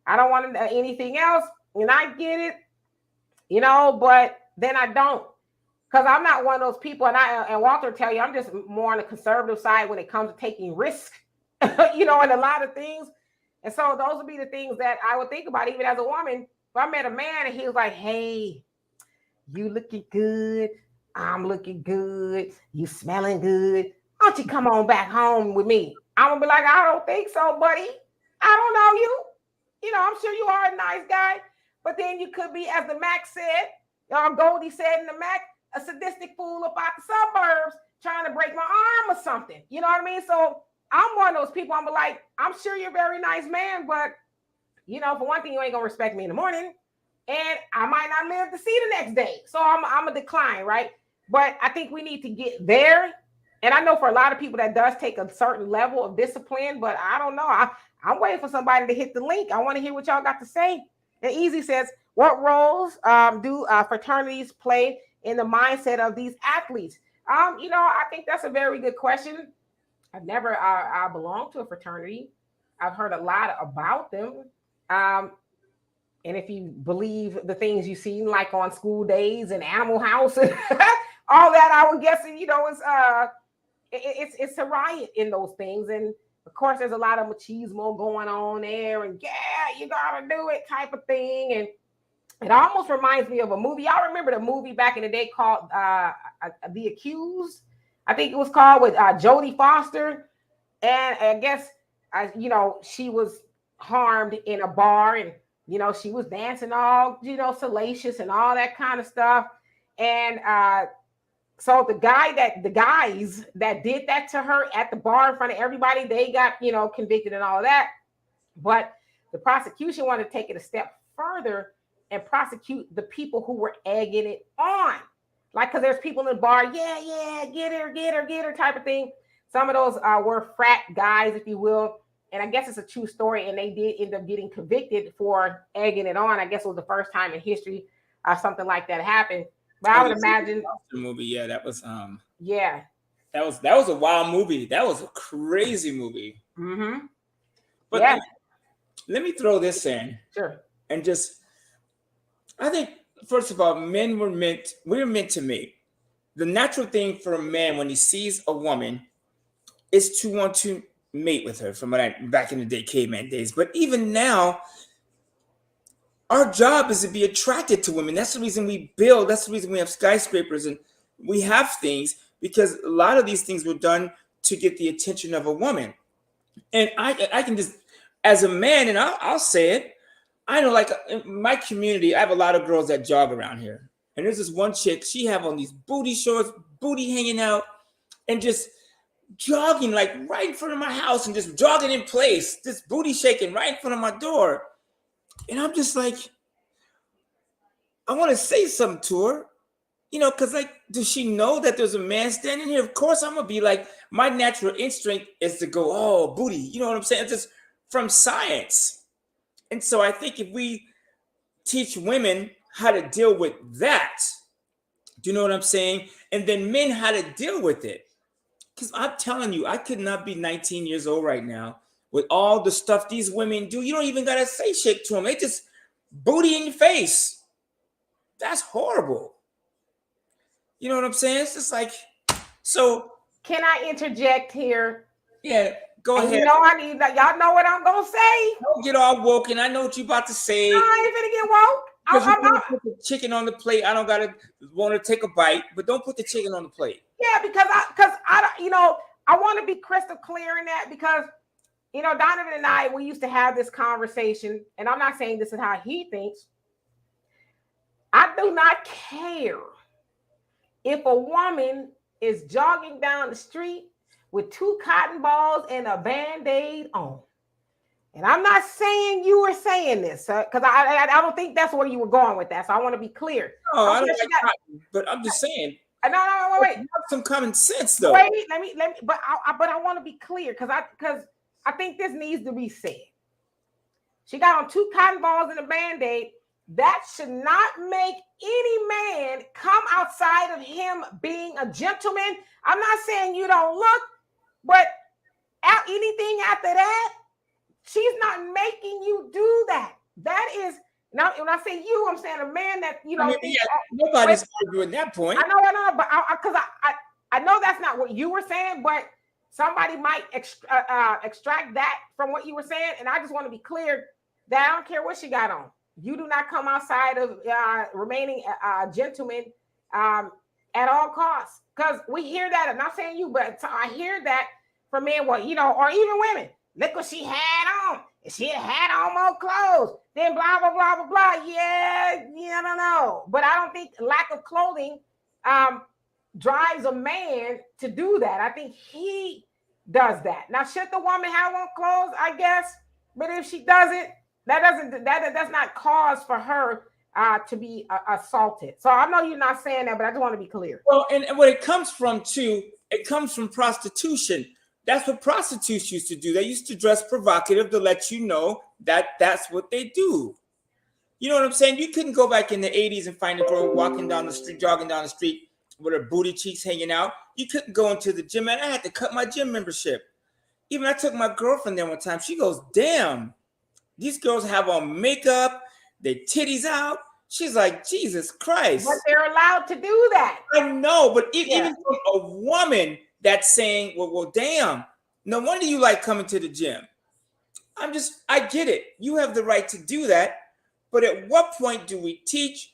A: I don't want anything else, and I get it, but then I don't, because I'm not one of those people. And Walter tell you, I'm just more on the conservative side when it comes to taking risk, and a lot of things. And so those would be the things that I would think about, even as a woman. If I met a man and he was like, hey, you looking good, I'm looking good, you smelling good, why don't you come on back home with me? I'm gonna be like, I don't think so, buddy. I don't know you. I'm sure you are a nice guy, but then you could be, as the Mac said, Goldie said in the Mac, a sadistic fool about the suburbs trying to break my arm or something. You know what I mean? So I'm one of those people. I'm like, I'm sure you're a very nice man, but for one thing, you ain't gonna respect me in the morning, and I might not live to see the next day. So I'm a decline, right? But I think we need to get there. And I know for a lot of people that does take a certain level of discipline, but I don't know. I'm waiting for somebody to hit the link. I want to hear what y'all got to say. And Easy says, what roles do fraternities play in the mindset of these athletes? I think that's a very good question. I've never belonged to a fraternity. I've heard a lot about them. And if you believe the things you've seen, like on School Days and Animal House and all that, I would guess, it's a riot in those things. And of course, there's a lot of machismo going on there, and yeah, you gotta do it type of thing. And it almost reminds me of a movie. Y'all remember the movie back in the day called The Accused? I think it was called, with Jodie Foster. And I guess, she was harmed in a bar, and, she was dancing all, salacious and all that kind of stuff. And so the guys that did that to her at the bar in front of everybody, they got, convicted and all of that. But the prosecution wanted to take it a step further and prosecute the people who were egging it on. Like, because there's people in the bar, yeah, get her type of thing. Some of those were frat guys, if you will. And I guess it's a true story. And they did end up getting convicted for egging it on. I guess it was the first time in history something like that happened. But I would imagine
B: the movie, yeah, that was
A: yeah.
B: That was a wild movie. That was a crazy movie.
A: Mm-hmm.
B: But
A: yeah.
B: Let me throw this in.
A: Sure.
B: And I think, first of all, we're meant to mate. The natural thing for a man when he sees a woman is to want to mate with her, from back in the day, caveman days. But even now, our job is to be attracted to women. That's the reason we build. That's the reason we have skyscrapers and we have things, because a lot of these things were done to get the attention of a woman. And I can just, as a man, and I'll say it, I know, like, in my community, I have a lot of girls that jog around here. And there's this one chick, she have on these booty shorts, booty hanging out, and just jogging, like, right in front of my house, and just jogging in place, this booty shaking right in front of my door. And I'm just like, I want to say something to her, because, like, does she know that there's a man standing here? Of course, I'm going to be like, my natural instinct is to go, oh, booty. You know what I'm saying? It's just from science. And so I think if we teach women how to deal with that, do you know what I'm saying? And then men how to deal with it. Because I'm telling you, I could not be 19 years old right now with all the stuff these women do. You don't even got to say shit to them. They just booty in your face. That's horrible. You know what I'm saying? It's just like, so.
A: Can I interject here?
B: Yeah, go
A: and
B: ahead.
A: You know I need that. Y'all know what I'm gonna say.
B: Don't get all woke, and I know what you about to say.
A: No, I ain't finna get woke.
B: Because you want to put the chicken on the plate. I don't gotta want to take a bite, but don't put the chicken on the plate.
A: Yeah, because I want to be crystal clear in that, because Donovan and I, we used to have this conversation, and I'm not saying this is how he thinks. I do not care if a woman is jogging down the street with 2 cotton balls and a Band-Aid on. And I'm not saying you were saying this, because I don't think that's where you were going with that. So I want to be clear.
B: Oh, I don't like cotton, but I'm just saying.
A: No, wait.
B: Have some common sense, though.
A: Wait, let me. But I want to be clear, because I think this needs to be said. She got on 2 cotton balls and a Band-Aid. That should not make any man come outside of him being a gentleman. I'm not saying you don't look, but anything after that, she's not making you do that. That is, now when I say you, I'm saying a man that
B: nobody's arguing that point.
A: I know, but because I know that's not what you were saying, but somebody might extract that from what you were saying, and I just want to be clear that I don't care what she got on. You do not come outside of remaining a gentleman at all costs, because we hear that. I'm not saying you, but I hear that from men, or even women. Look what she had on. If she had on more clothes, then blah, blah, blah, blah, blah. Yeah, I don't know. But I don't think lack of clothing drives a man to do that. I think he does that. Now, should the woman have on clothes? I guess. But if she doesn't, that's not cause for her to be assaulted. So I know you're not saying that, but I just want to be clear.
B: Well, and what it comes from too, it comes from prostitution. That's what prostitutes used to do. They used to dress provocative to let you know that that's what they do. You know what I'm saying? You couldn't go back in the 80s and find a girl walking down the street, jogging down the street with her booty cheeks hanging out. You couldn't go into the gym, and I had to cut my gym membership. Even I took my girlfriend there one time. She goes, damn, these girls have on makeup, their titties out. She's like, Jesus Christ.
A: But they're allowed to do that.
B: I know, but even from a woman that's saying, well, damn, no wonder you like coming to the gym. I get it. You have the right to do that. But at what point do we teach?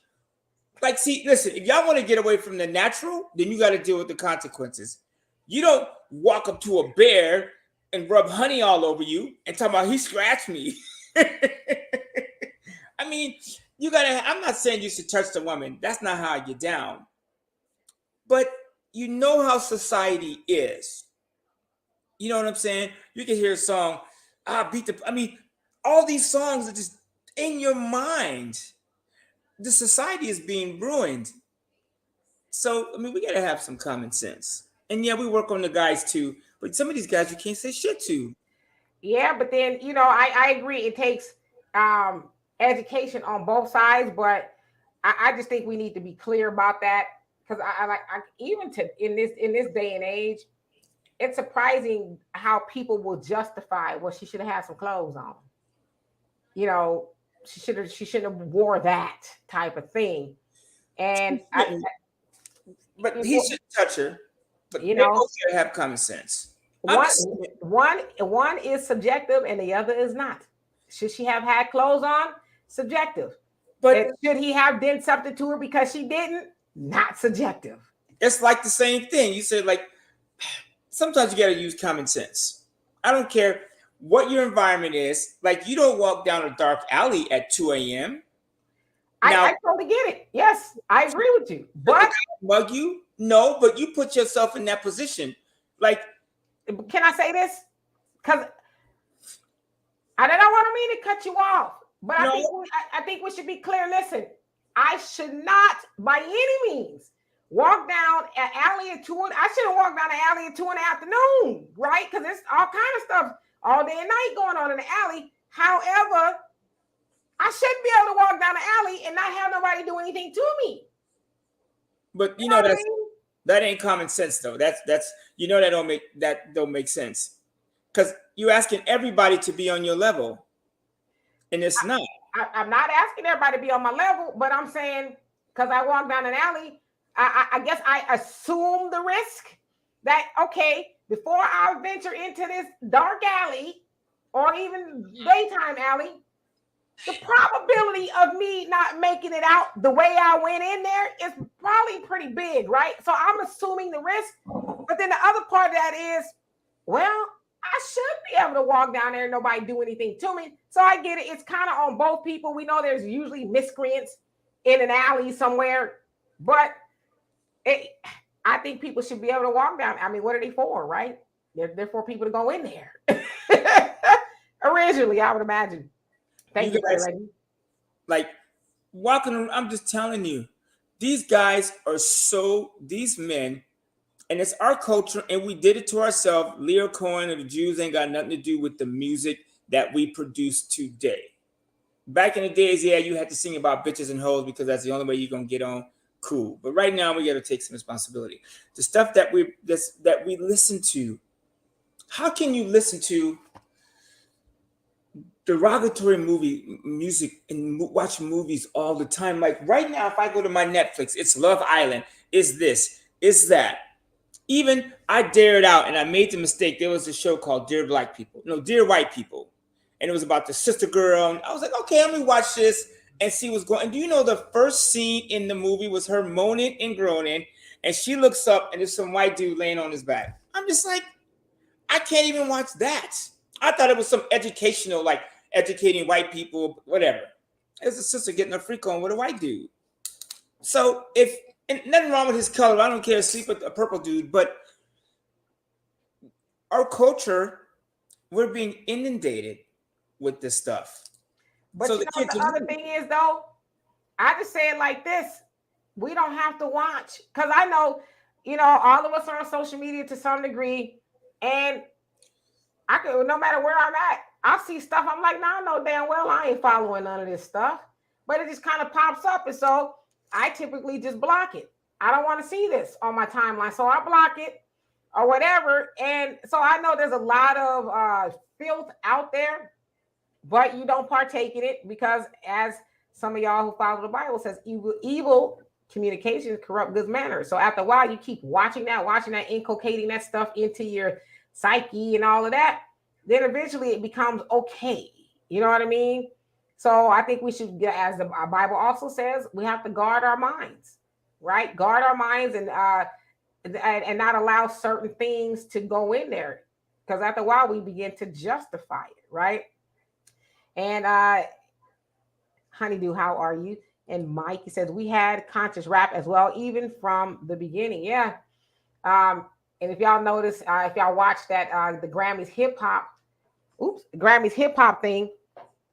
B: Like, see, listen, if y'all want to get away from the natural, then you got to deal with the consequences. You don't walk up to a bear and rub honey all over you and talk about he scratched me. I mean, I'm not saying you should touch the woman. That's not how I get down. But you know how society is. You know what I'm saying? You can hear a song, all these songs are just in your mind. The society is being ruined. So, we got to have some common sense. And yeah, we work on the guys too. But some of these guys you can't say shit to.
A: Yeah, but then, I agree. It takes education on both sides. But I just think we need to be clear about that. Because in this day and age, it's surprising how people will justify, well, she should have had some clothes on. She shouldn't have wore that type of thing. And
B: but he shouldn't touch her. But they both gotta have common sense.
A: One is subjective and the other is not. Should she have had clothes on? Subjective. But should he have done something to her because she didn't? Not subjective.
B: It's like the same thing. You said, like, sometimes you got to use common sense. I don't care what your environment is. Like, you don't walk down a dark alley at 2 a.m.
A: I totally get it. Yes, I agree with you. But
B: mug you? No, but you put yourself in that position. Like,
A: can I say this? Because I don't want to cut you off, but no. I think we should be clear. Listen, I should not, by any means, walk down an alley at 2. I shouldn't walk down an alley at 2 in the afternoon, right? Because there's all kind of stuff all day and night going on in the alley. However, I shouldn't be able to walk down the alley and not have nobody do anything to me.
B: But that ain't common sense though. That's that don't make sense. Because you're asking everybody to be on your level, and it's not.
A: I'm not asking everybody to be on my level, but I'm saying, because I walk down an alley, I guess I assume the risk that, okay, before I venture into this dark alley or even daytime alley, the probability of me not making it out the way I went in there is probably pretty big, right? So I'm assuming the risk. But then the other part of that is, well, I should be able to walk down there and nobody do anything to me. So I get it. It's kind of on both people. We know there's usually miscreants in an alley somewhere, but I think people should be able to walk down. I mean, what are they for, right? They're for people to go in there. Originally, I would imagine. Thank you guys,
B: like walking around, I'm just telling you, these guys are these men, and it's our culture, and we did it to ourselves. Leo Cohen and the Jews ain't got nothing to do with the music that we produce today. Back in the days, yeah, you had to sing about bitches and hoes because that's the only way you're gonna get on. Cool. But right now we got to take some responsibility. The stuff that we listen to. How can you listen to derogatory music and watch movies all the time? Like right now, if I go to my Netflix, it's Love Island, it's this, it's that. Even I dared out and I made the mistake. There was a show called Dear White People. And it was about the sister girl. And I was like, okay, let me watch this and see what's going on. And do you know the first scene in the movie was her moaning and groaning, and she looks up and there's some white dude laying on his back. I'm just like, I can't even watch that. I thought it was some educational, like educating white people, whatever. There's a sister getting a freak on with a white dude. So and nothing wrong with his color. I don't care, sleep with a purple dude, but our culture, we're being inundated with this stuff.
A: But so the other thing is, though, I just say it like this. We don't have to watch. Because I know, all of us are on social media to some degree. And I could, no matter where I'm at, I see stuff. I'm like, I know damn well I ain't following none of this stuff. But it just kind of pops up. And so I typically just block it. I don't want to see this on my timeline. So I block it or whatever. And so I know there's a lot of filth out there. But you don't partake in it because, as some of y'all who follow the Bible says, evil communication corrupt good manners. So after a while, you keep watching that, inculcating that stuff into your psyche and all of that. Then eventually it becomes okay. You know what I mean? So I think we should, as the Bible also says, we have to guard our minds, right? Guard our minds and not allow certain things to go in there. Because after a while, we begin to justify it, right? And Honeydew, how are you? And Mike, he says, we had conscious rap as well, even from the beginning. Yeah. And if y'all notice, if y'all watch that, the Grammys hip hop thing,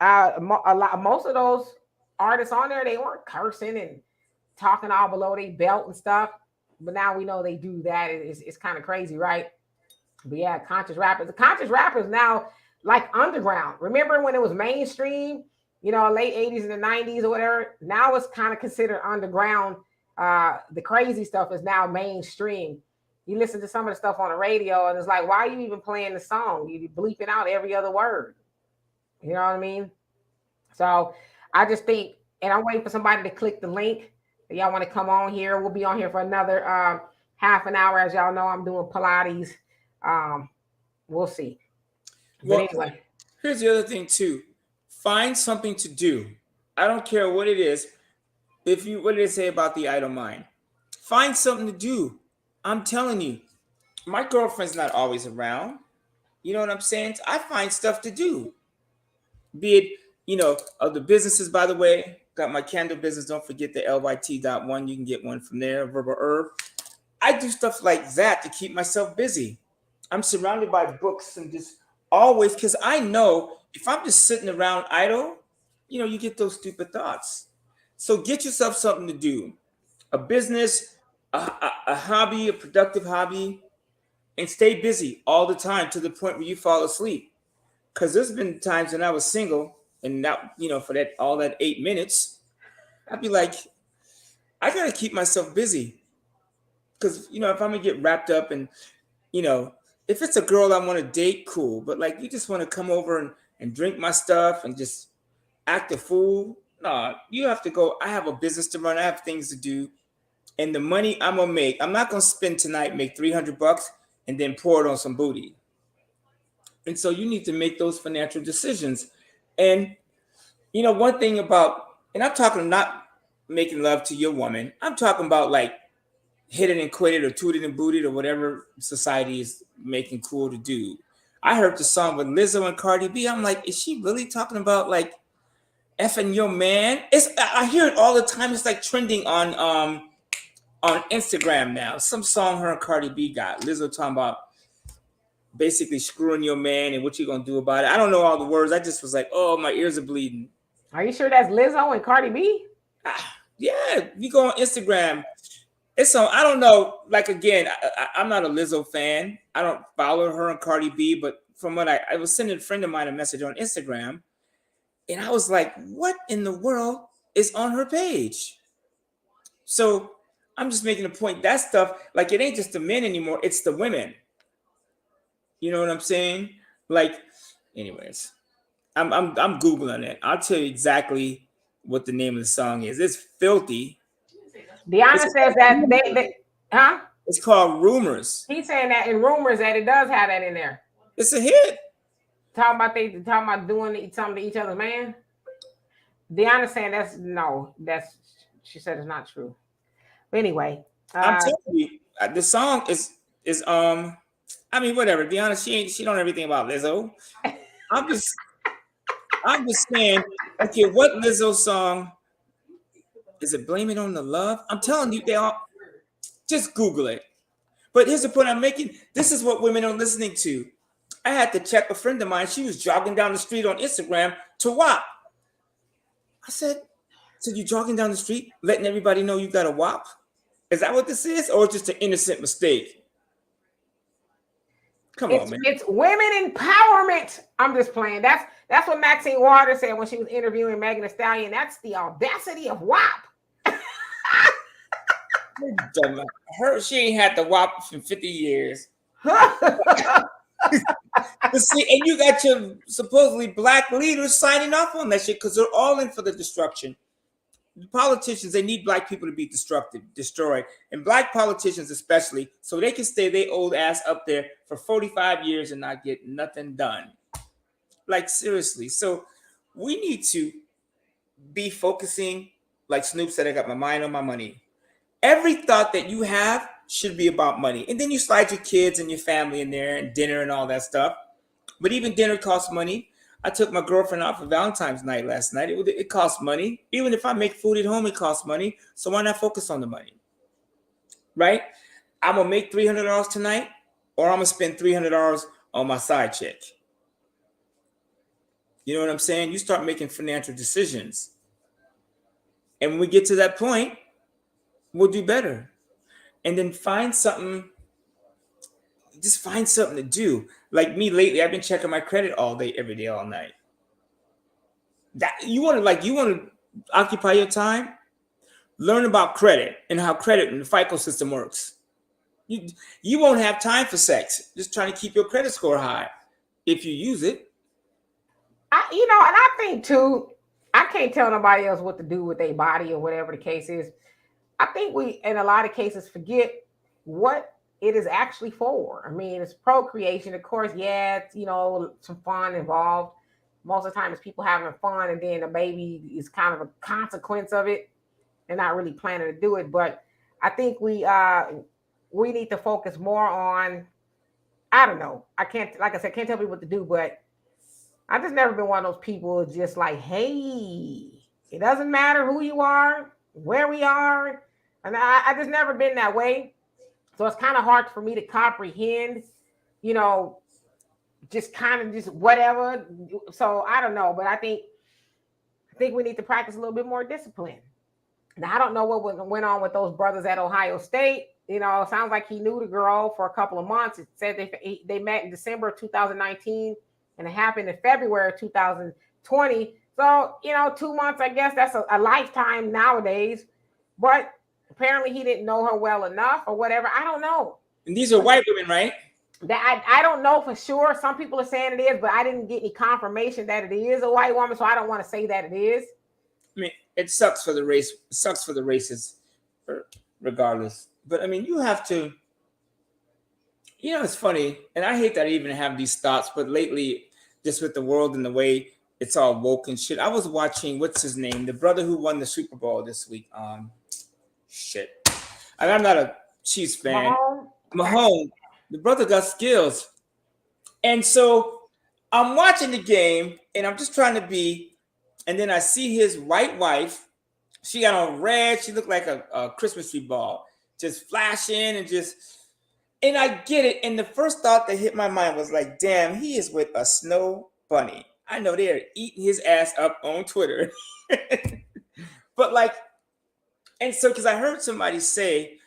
A: most of those artists on there, they weren't cursing and talking all below their belt and stuff. But now we know they do that. It's kind of crazy, right? But yeah, conscious rappers now, like underground. Remember when it was mainstream, late 80s and the 90s or whatever? Now it's kind of considered underground. The crazy stuff is now mainstream. You listen to some of the stuff on the radio and it's like, why are you even playing the song? You bleeping out every other word. You know what I mean? So I just think, and I'm waiting for somebody to click the link. If y'all want to come on here, we'll be on here for another half an hour. As y'all know, I'm doing Pilates. We'll see.
B: Well, anyway, here's the other thing too. Find something to do. I don't care what it is. What did they say about the idle mind? Find something to do. I'm telling you, my girlfriend's not always around. You know what I'm saying? I find stuff to do. Be it, of the businesses, by the way, got my candle business. Don't forget the lyt.1. You can get one from there, Verbal Herb. I do stuff like that to keep myself busy. I'm surrounded by books and just always, because I know if I'm just sitting around idle, you get those stupid thoughts. So get yourself something to do, a business, a hobby, a productive hobby, and stay busy all the time to the point where you fall asleep. Because there's been times when I was single and not, for that all that 8 minutes, I'd be like, I got to keep myself busy. Because, if I'm going to get wrapped up and, if it's a girl I want to date, cool. But like, you just want to come over and drink my stuff and just act a fool. no, you have to go. I have a business to run. I have things to do. And the money I'm going to make, I'm not going to spend tonight, make $300 and then pour it on some booty. And so you need to make those financial decisions. And, one thing about, and I'm talking not making love to your woman. I'm talking about like hit it and quit it or toot it and boot it or whatever society is making cool to do. I heard the song with Lizzo and Cardi B. I'm like, is she really talking about like effing your man? I hear it all the time. It's like trending on Instagram now. Some song her and Cardi B got. Lizzo talking about basically screwing your man and what you gonna do about it. I don't know all the words. I just was like, oh, my ears are bleeding.
A: Are you sure that's Lizzo and Cardi B?
B: Yeah, you go on Instagram. It's on. I don't know. Like again, I'm not a Lizzo fan. I don't follow her and Cardi B. But from what I was sending a friend of mine a message on Instagram, and I was like, what in the world is on her page? So I'm just making a point. That stuff, like it ain't just the men anymore. It's the women. You know what I'm saying? Like, anyways, I'm Googling it. I'll tell you exactly what the name of the song is. It's filthy.
A: Deanna says that they huh?
B: It's called Rumors.
A: He's saying that in Rumors that it does have that in there.
B: It's a hit.
A: Talking about doing something to each other's man. Deanna saying she said it's not true. But anyway,
B: I'm telling you, the song is I mean, whatever. Deanna, she don't know everything about Lizzo. I'm just saying, okay, what Lizzo song is it? Blame It on the Love? I'm telling you, they all just Google it. But here's the point I'm making. This is what women are listening to. I had to check a friend of mine. She was jogging down the street on Instagram to WAP. I said, so you jogging down the street, letting everybody know you got a WAP? Is that what this is? Or just an innocent mistake? Come on, man. It's
A: women empowerment. I'm just playing. That's what Maxine Waters said when she was interviewing Megan Thee Stallion. That's the audacity of WAP.
B: She ain't had the WAP for 50 years. See, and you got your supposedly black leaders signing off on that shit because they're all in for the destruction. The politicians, they need black people to be destroyed, and black politicians especially, so they can stay their old ass up there for 45 years and not get nothing done. Like, seriously. So we need to be focusing, like Snoop said, I got my mind on my money. Every thought that you have should be about money. And then you slide your kids and your family in there and dinner and all that stuff. But even dinner costs money. I took my girlfriend out for Valentine's night last night. It costs money. Even if I make food at home, it costs money. So why not focus on the money? Right? I'm going to make $300 tonight, or I'm going to spend $300 on my side chick. You know what I'm saying? You start making financial decisions. And when we get to that point, we'll do better. And then find something to do. Like me lately, I've been checking my credit all day, every day, all night. That you want to occupy your time, learn about credit and how credit and the FICO system works. You won't have time for sex. Just trying to keep your credit score high if you use it.
A: And I think too, I can't tell nobody else what to do with their body or whatever the case is. I think we, in a lot of cases, forget what it is actually for. I mean, it's procreation. Of course, yeah, it's, some fun involved. Most of the time it's people having fun, and then the baby is kind of a consequence of it. They're not really planning to do it. But I think we need to focus more on, I don't know. I can't tell people what to do, but I've just never been one of those people just like, hey, it doesn't matter who you are, where we are. And I just never been that way. So it's kind of hard for me to comprehend, just whatever. So I don't know, but I think we need to practice a little bit more discipline. Now, I don't know what went on with those brothers at Ohio State. It sounds like he knew the girl for a couple of months. It said they met in December of 2019, and it happened in February of 2020. So, 2 months, I guess that's a lifetime nowadays. But apparently he didn't know her well enough or whatever. I don't know.
B: And these are white women, right?
A: That I don't know for sure. Some people are saying it is, but I didn't get any confirmation that it is a white woman, so I don't want to say that it is.
B: I mean, it sucks for the race. It sucks for the races, regardless. But I mean, you have to. It's funny, and I hate that I even have these thoughts. But lately, just with the world and the way it's all woke and shit, I was watching what's his name, the brother who won the Super Bowl this week. Shit. And I'm not a Chiefs fan. Mahomes, the brother got skills, and so I'm watching the game, and I'm just trying to be. And then I see his white wife. She got on red. She looked like a Christmas tree ball, just flashing and just. And I get it. And the first thought that hit my mind was like, damn, he is with a snow bunny. I know they're eating his ass up on Twitter. But like, and so because I heard somebody say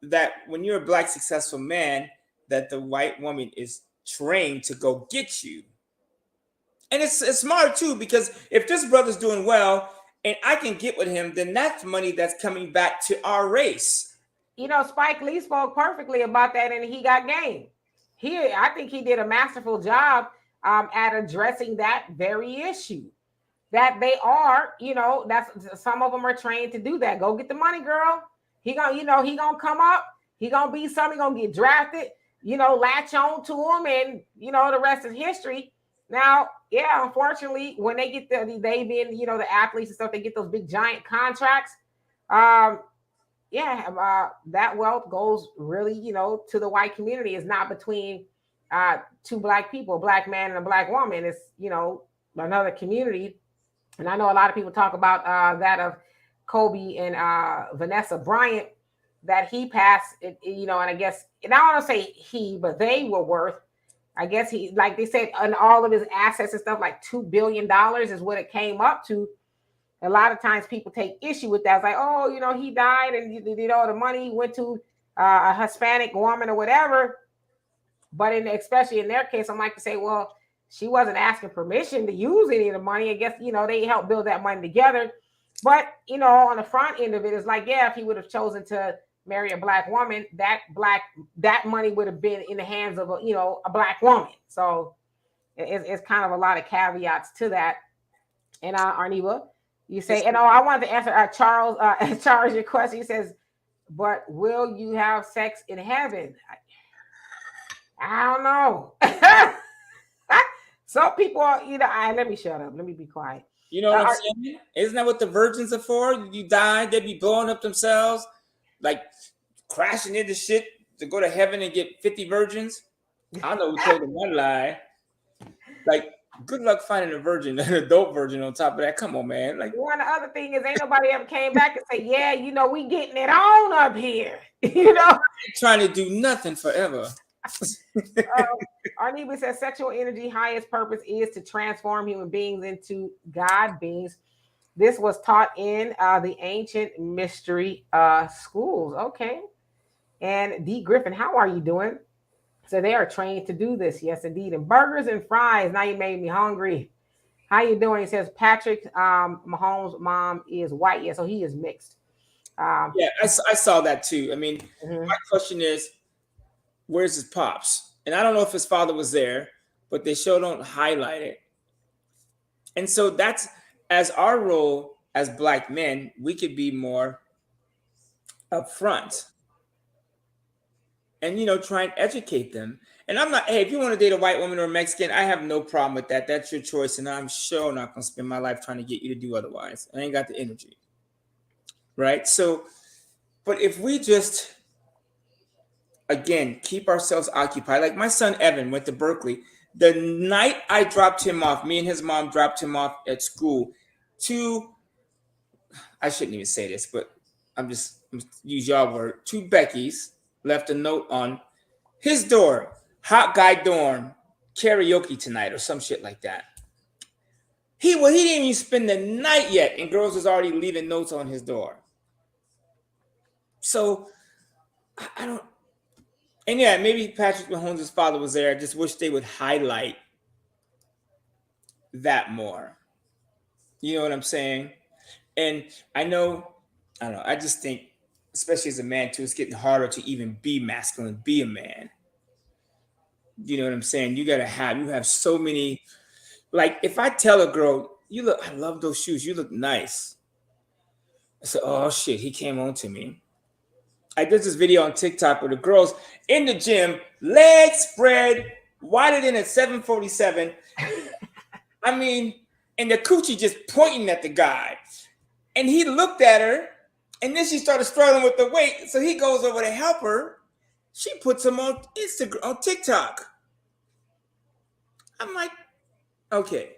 B: that when you're a black successful man, that the white woman is trained to go get you. And it's smart too, because if this brother's doing well and I can get with him, then that's money that's coming back to our race.
A: Spike Lee spoke perfectly about that, and he got game. I think he did a masterful job at addressing that very issue. That they are, that's some of them are trained to do that. Go get the money, girl. He gonna come up. He gonna be something. He gonna get drafted. Latch on to him, and the rest is history. Now, yeah, unfortunately, when they get the athletes and stuff, they get those big giant contracts. That wealth goes really, to the white community. It's not between two black people, a black man and a black woman. It's, another community. And I know a lot of people talk about that of Kobe and Vanessa Bryant, that he passed, and I guess, and I don't want to say he, but they were worth, I guess he, like they said, on all of his assets and stuff, like $2 billion is what it came up to. A lot of times people take issue with that. It's like, oh, he died and the money went to a Hispanic woman or whatever. But especially in their case, I'm like to say, well, she wasn't asking permission to use any of the money. I guess, they helped build that money together. But, on the front end of it, it's like, yeah, if he would have chosen to marry a black woman, that money would have been in the hands of a black woman. So it's kind of a lot of caveats to that. And Arniva, you say, and I wanted to answer Charles your question. He says, but will you have sex in heaven? I don't know. Some people are, let me shut up. Let me be quiet.
B: You know what I'm saying? Isn't that what the virgins are for? You die, they be blowing up themselves, like crashing into shit to go to heaven and get 50 virgins. I know who told them one lie. Like, good luck finding a virgin, an adult virgin on top of that. Come on, man. Like,
A: one of the other thing is, ain't nobody ever came back and say, yeah, we getting it on up here.
B: Trying to do nothing forever.
A: Arniba says sexual energy highest purpose is to transform human beings into God beings. This was taught in the ancient mystery schools. Okay. And D. Griffin, how are you doing? So they are trained to do this. Yes, indeed. And burgers and fries. Now you made me hungry. How you doing? He says Patrick Mahomes' mom is white. Yeah, so he is mixed.
B: I saw that too. I mean, my question is, where's his pops? And I don't know if his father was there, but they sure don't highlight it. And so that's, as our role as black men, we could be more upfront and, try and educate them. And I'm not, hey, if you want to date a white woman or a Mexican, I have no problem with that. That's your choice. And I'm sure not going to spend my life trying to get you to do otherwise. I ain't got the energy. Right? So, but if we just, again, keep ourselves occupied. Like my son Evan went to Berkeley. The night I dropped him off, me and his mom dropped him off at school I shouldn't even say this, but I'm use y'all word. 2 Beckys left a note on his door. Hot guy dorm, karaoke tonight or some shit like that. He didn't even spend the night yet, and girls was already leaving notes on his door. So I don't. And yeah, maybe Patrick Mahomes' father was there. I just wish they would highlight that more. You know what I'm saying? And I don't know. I just think, especially as a man too, it's getting harder to even be masculine, be a man. You know what I'm saying? You have so many. Like if I tell a girl, I love those shoes. You look nice. I said, oh shit, he came on to me. I did this video on TikTok where the girls in the gym, legs spread, wider than at 747. I mean, and the coochie just pointing at the guy. And he looked at her, and then she started struggling with the weight. So he goes over to help her. She puts him on Instagram, on TikTok. I'm like, okay.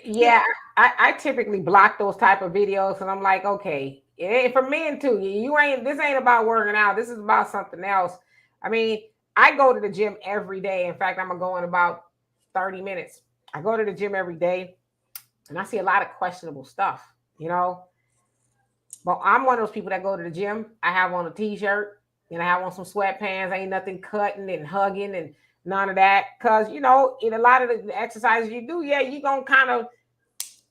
A: Yeah, I typically block those type of videos, and I'm like, okay, for men too. This ain't about working out. This is about something else. I mean, I go to the gym every day. In fact, I'm gonna go in about 30 minutes. I go to the gym every day, and I see a lot of questionable stuff, you know. But I'm one of those people that go to the gym. I have on a t-shirt and I have on some sweatpants. Ain't nothing cutting and hugging and none of that. Cause in a lot of the exercises you do, yeah, you gonna kind of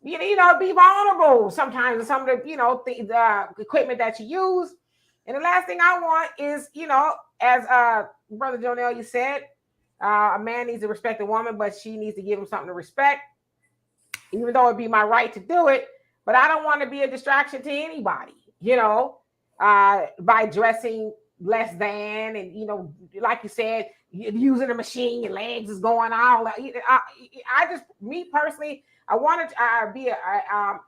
A: be vulnerable sometimes with some of the equipment that you use. And the last thing I want is, as Brother Jonell, you said, a man needs to respect a woman, but she needs to give him something to respect, even though it'd be my right to do it. But I don't want to be a distraction to anybody, by dressing less than, and, like you said, using a machine, your legs is going all. Me personally, I want to be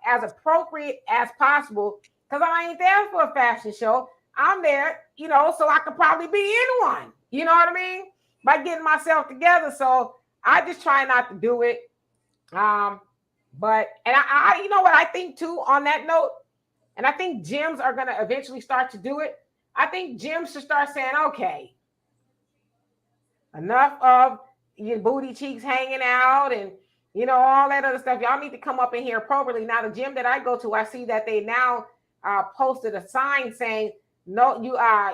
A: as appropriate as possible, because I ain't there for a fashion show. I'm there, so I could probably be in one. You know what I mean? By getting myself together. So I just try not to do it. But I you know what I think too on that note, and I think gyms are going to eventually start to do it. I think gyms should start saying, okay, enough of your booty cheeks hanging out and all that other stuff. Y'all need to come up in here appropriately. Now, the gym that I go to, I see that they now posted a sign saying, no,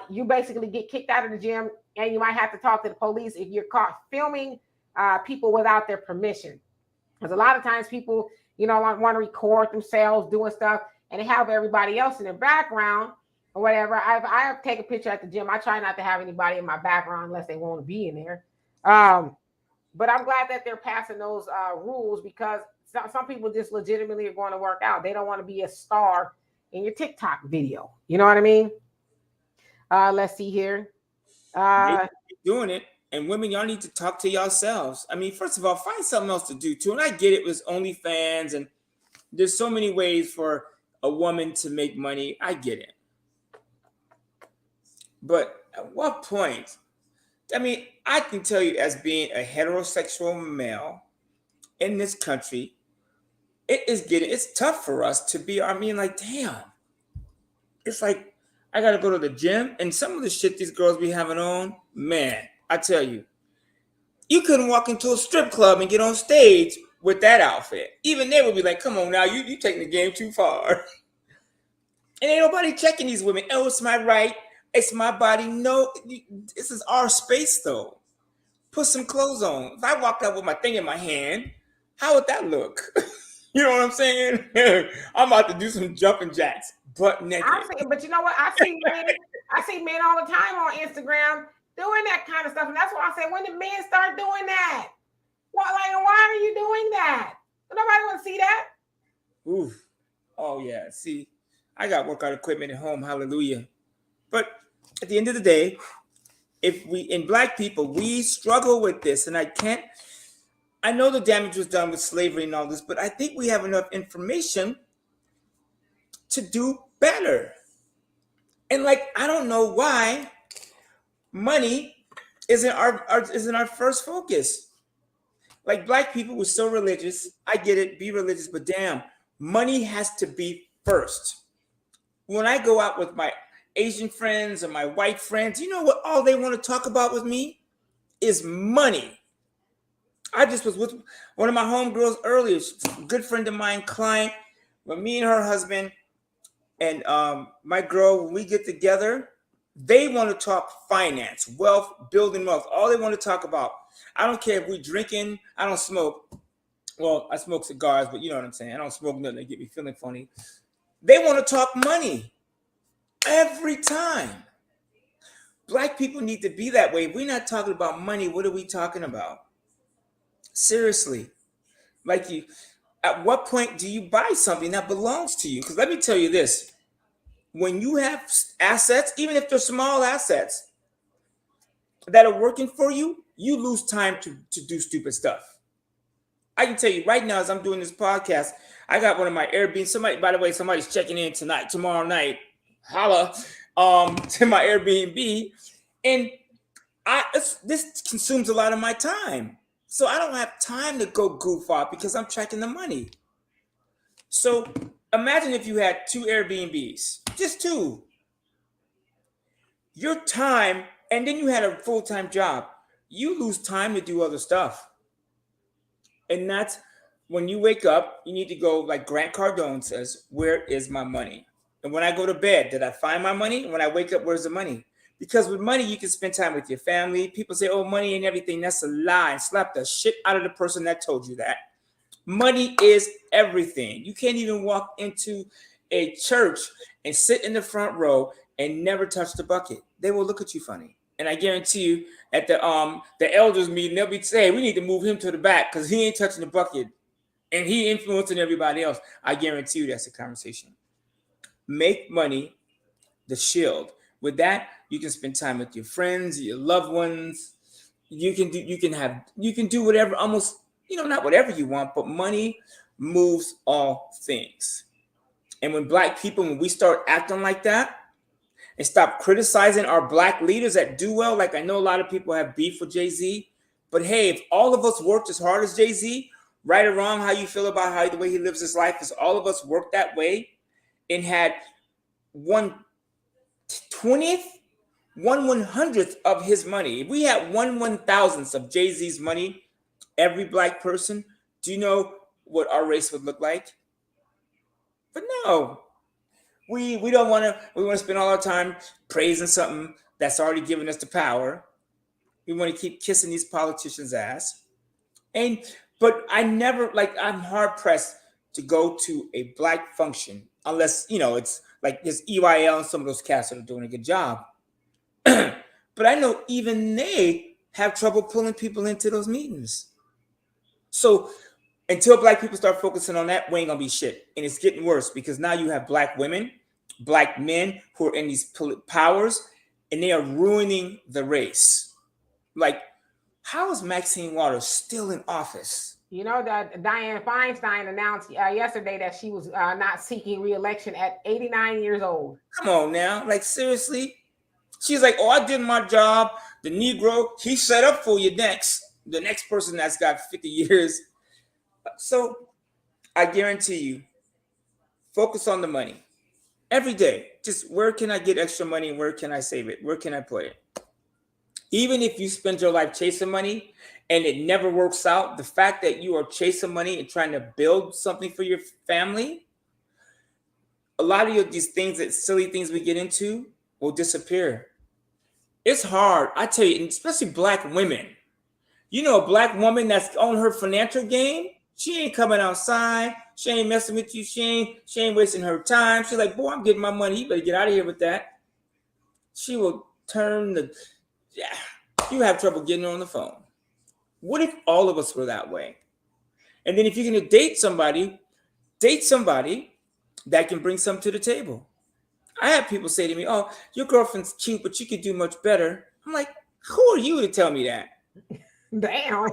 A: you basically get kicked out of the gym, and you might have to talk to the police if you're caught filming people without their permission. Because a lot of times people, want to record themselves doing stuff, and they have everybody else in their background or whatever. I take a picture at the gym. I try not to have anybody in my background unless they want to be in there. But I'm glad that they're passing those rules, because some people just legitimately are going to work out. They don't want to be a star in your TikTok video. You know what I mean? Let's see here.
B: Doing it. And women, y'all need to talk to yourselves. I mean, first of all, find something else to do too. And I get it with OnlyFans, and there's so many ways for a woman to make money. I get it. But at what point? I mean, I can tell you, as being a heterosexual male in this country, it's tough for us to be, damn. It's like, I got to go to the gym, and some of the shit these girls be having on, man, I tell you, you couldn't walk into a strip club and get on stage with that outfit. Even they would be like, come on now, you taking the game too far. And ain't nobody checking these women. Oh, it's my right. It's my body. No, this is our space, though. Put some clothes on. If I walked out with my thing in my hand, how would that look? You know what I'm saying? I'm about to do some jumping jacks, butt naked.
A: But you know what? I see men all the time on Instagram doing that kind of stuff, and that's why I say, when did men start doing that? Why are you doing that? Nobody want to see that.
B: Oof. Oh yeah. See, I got workout equipment at home. Hallelujah. But at the end of the day, in Black people, we struggle with this, and I know the damage was done with slavery and all this, but I think we have enough information to do better. And I don't know why money isn't our first focus. Black people, we're so religious. I get it, be religious, but damn, money has to be first. When I go out with my Asian friends or my white friends, you know what all they want to talk about with me is money. I just was with one of my homegirls earlier, a good friend of mine, client, when me and her husband and my girl, when we get together, they want to talk finance, wealth, building wealth. All they want to talk about. I don't care if we're drinking. I don't smoke. Well, I smoke cigars, but you know what I'm saying. I don't smoke nothing that get me feeling funny. They want to talk money every time. Black people need to be that way. If we're not talking about money, what are we talking about? Seriously. At what point do you buy something that belongs to you? Because let me tell you this, when you have assets, even if they're small assets that are working for you, you lose time to do stupid stuff. I can tell you right now, as I'm doing this podcast, I got one of my Airbnb. Somebody, by the way, somebody's checking in tonight, tomorrow night. Holla, to my Airbnb, and this consumes a lot of my time. So I don't have time to go goof off because I'm tracking the money. So imagine if you had 2 Airbnbs, just 2. Your time, and then you had a full-time job. You lose time to do other stuff. And that's when you wake up, you need to go, like Grant Cardone says, where is my money? And when I go to bed, did I find my money? When I wake up, where's the money? Because with money, you can spend time with your family. People say, oh, money and everything. That's a lie. And slap the shit out of the person that told you that. Money is everything. You can't even walk into a church and sit in the front row and never touch the bucket. They will look at you funny. And I guarantee you, at the elders meeting, they'll be saying, we need to move him to the back because he ain't touching the bucket and he influencing everybody else. I guarantee you that's a conversation. Make money the shield. With that, you can spend time with your friends, your loved ones. You can do whatever, almost, not whatever you want, but money moves all things. And when Black people, when we start acting like that and stop criticizing our Black leaders that do well, like I know a lot of people have beef with Jay-Z, but hey, if all of us worked as hard as Jay-Z, right or wrong, how you feel about the way he lives his life, is all of us worked that way and had 1/20th, 1/100th of his money. If we had 1/1000th of Jay-Z's money, every Black person, do you know what our race would look like? But no, we don't want to. We want to spend all our time praising something that's already given us the power. We want to keep kissing these politicians' ass. But I'm hard pressed to go to a Black function unless it's like there's EYL and some of those cats that are doing a good job. But I know even they have trouble pulling people into those meetings. So until Black people start focusing on that, we ain't gonna be shit. And it's getting worse because now you have Black women, Black men who are in these powers, and they are ruining the race. Like, how is Maxine Waters still in office?
A: You know that Dianne Feinstein announced yesterday that she was not seeking re-election at 89 years old.
B: Come on now, like seriously? She's like, oh, I did my job. The Negro, he set up for you next. The next person that's got 50 years. So I guarantee you, focus on the money. Every day, just where can I get extra money? Where can I save it? Where can I put it? Even if you spend your life chasing money and it never works out, the fact that you are chasing money and trying to build something for your family, a lot of these things, that silly things we get into, will disappear. It's hard, I tell you, especially Black women. A Black woman that's on her financial game, she ain't coming outside. She ain't messing with you. She ain't wasting her time. She's like, boy, I'm getting my money. You better get out of here with that. She will you have trouble getting her on the phone. What if all of us were that way? And then if you're going to date somebody that can bring something to the table. I have people say to me, oh, your girlfriend's cute, but you could do much better. I'm like, who are you to tell me that?
A: Damn.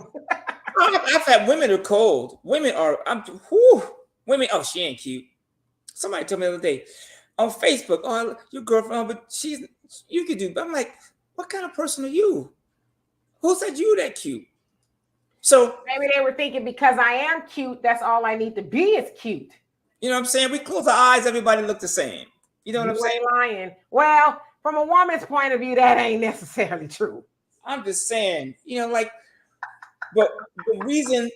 B: I've had women are cold. Women, oh, she ain't cute. Somebody told me the other day on Facebook, oh, your girlfriend, but you could do. I'm like, what kind of person are you? Who said you that cute? So
A: maybe they were thinking because I am cute, that's all I need to be is cute.
B: You know what I'm saying? We close our eyes, everybody look the same. You know what I'm saying?
A: Lying. Well, from a woman's point of view, that ain't necessarily true.
B: I'm just saying, but the reason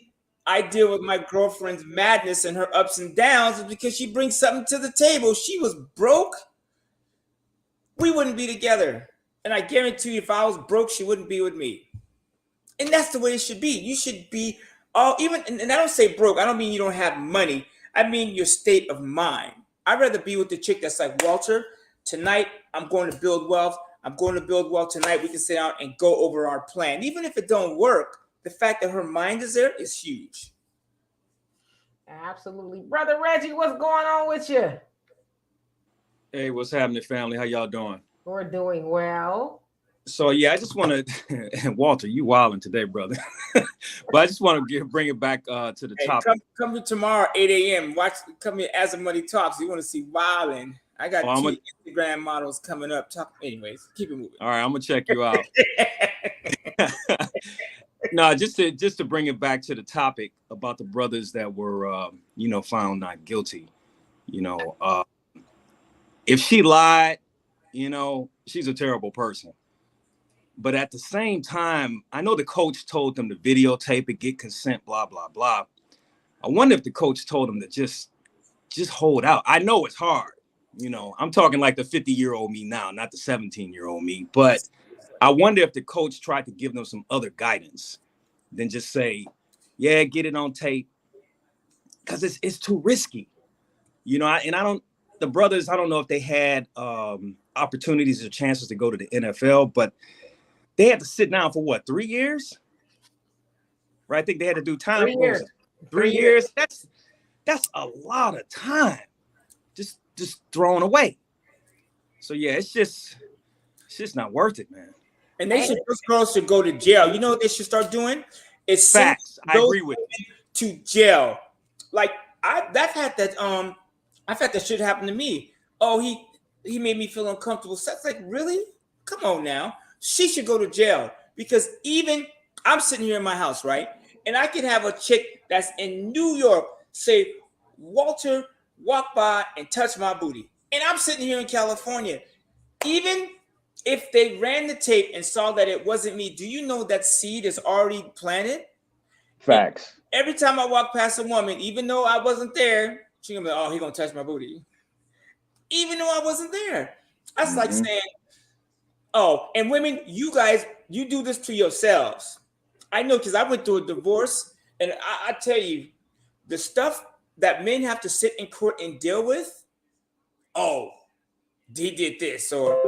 B: I deal with my girlfriend's madness and her ups and downs is because she brings something to the table. She was broke, we wouldn't be together. And I guarantee you, if I was broke, she wouldn't be with me. And that's the way it should be. You should be and I don't say broke. I don't mean you don't have money. I mean your state of mind. I'd rather be with the chick that's like, Walter, tonight I'm going to build wealth. I'm going to build wealth tonight. We can sit down and go over our plan. Even if it don't work, the fact that her mind is there is huge.
A: Absolutely. Brother Reggie, what's going on with you?
C: Hey, what's happening, family? How y'all doing?
A: We're doing well.
C: So yeah, I just want to, and Walter, you wilding today, brother. But I just want to bring it back to the
B: Hey,
C: topic.
B: come to tomorrow 8 a.m. Come here as the money talks. You want to see wilding? I got two Instagram models coming up. Anyways, keep it moving.
C: All right, I'm gonna check you out. No, just to bring it back to the topic about the brothers that were, found not guilty. If she lied, she's a terrible person. But at the same time, I know the coach told them to videotape it, get consent, blah, blah, blah. I wonder if the coach told them to just hold out. I know it's hard. I'm talking like the 50-year-old me now, not the 17-year-old me. But I wonder if the coach tried to give them some other guidance than just say, yeah, get it on tape. Because it's too risky. The brothers, I don't know if they had opportunities or chances to go to the NFL, but they had to sit down for what, 3 years? Right? I think they had to do time.
A: 3 years.
C: 3 years. That's a lot of time. Just thrown away. So yeah, it's just not worth it, man.
B: And those girls should go to jail. You know what they should start doing? It's
C: facts. I agree with you.
B: To jail. Like I've had that shit happen to me. Oh, he made me feel uncomfortable. So that's like, really? Come on now. She should go to jail because even I'm sitting here in my house, right? And I could have a chick that's in New York say, Walter, walk by and touch my booty. And I'm sitting here in California. Even if they ran the tape and saw that it wasn't me, do you know that seed is already planted?
D: Facts.
B: And every time I walk past a woman, even though I wasn't there, she's gonna be like, oh, he's gonna touch my booty. Even though I wasn't there. That's like saying, oh, and women, you guys, you do this to yourselves. I know because I went through a divorce, and I tell you, the stuff that men have to sit in court and deal with, oh, he did this, or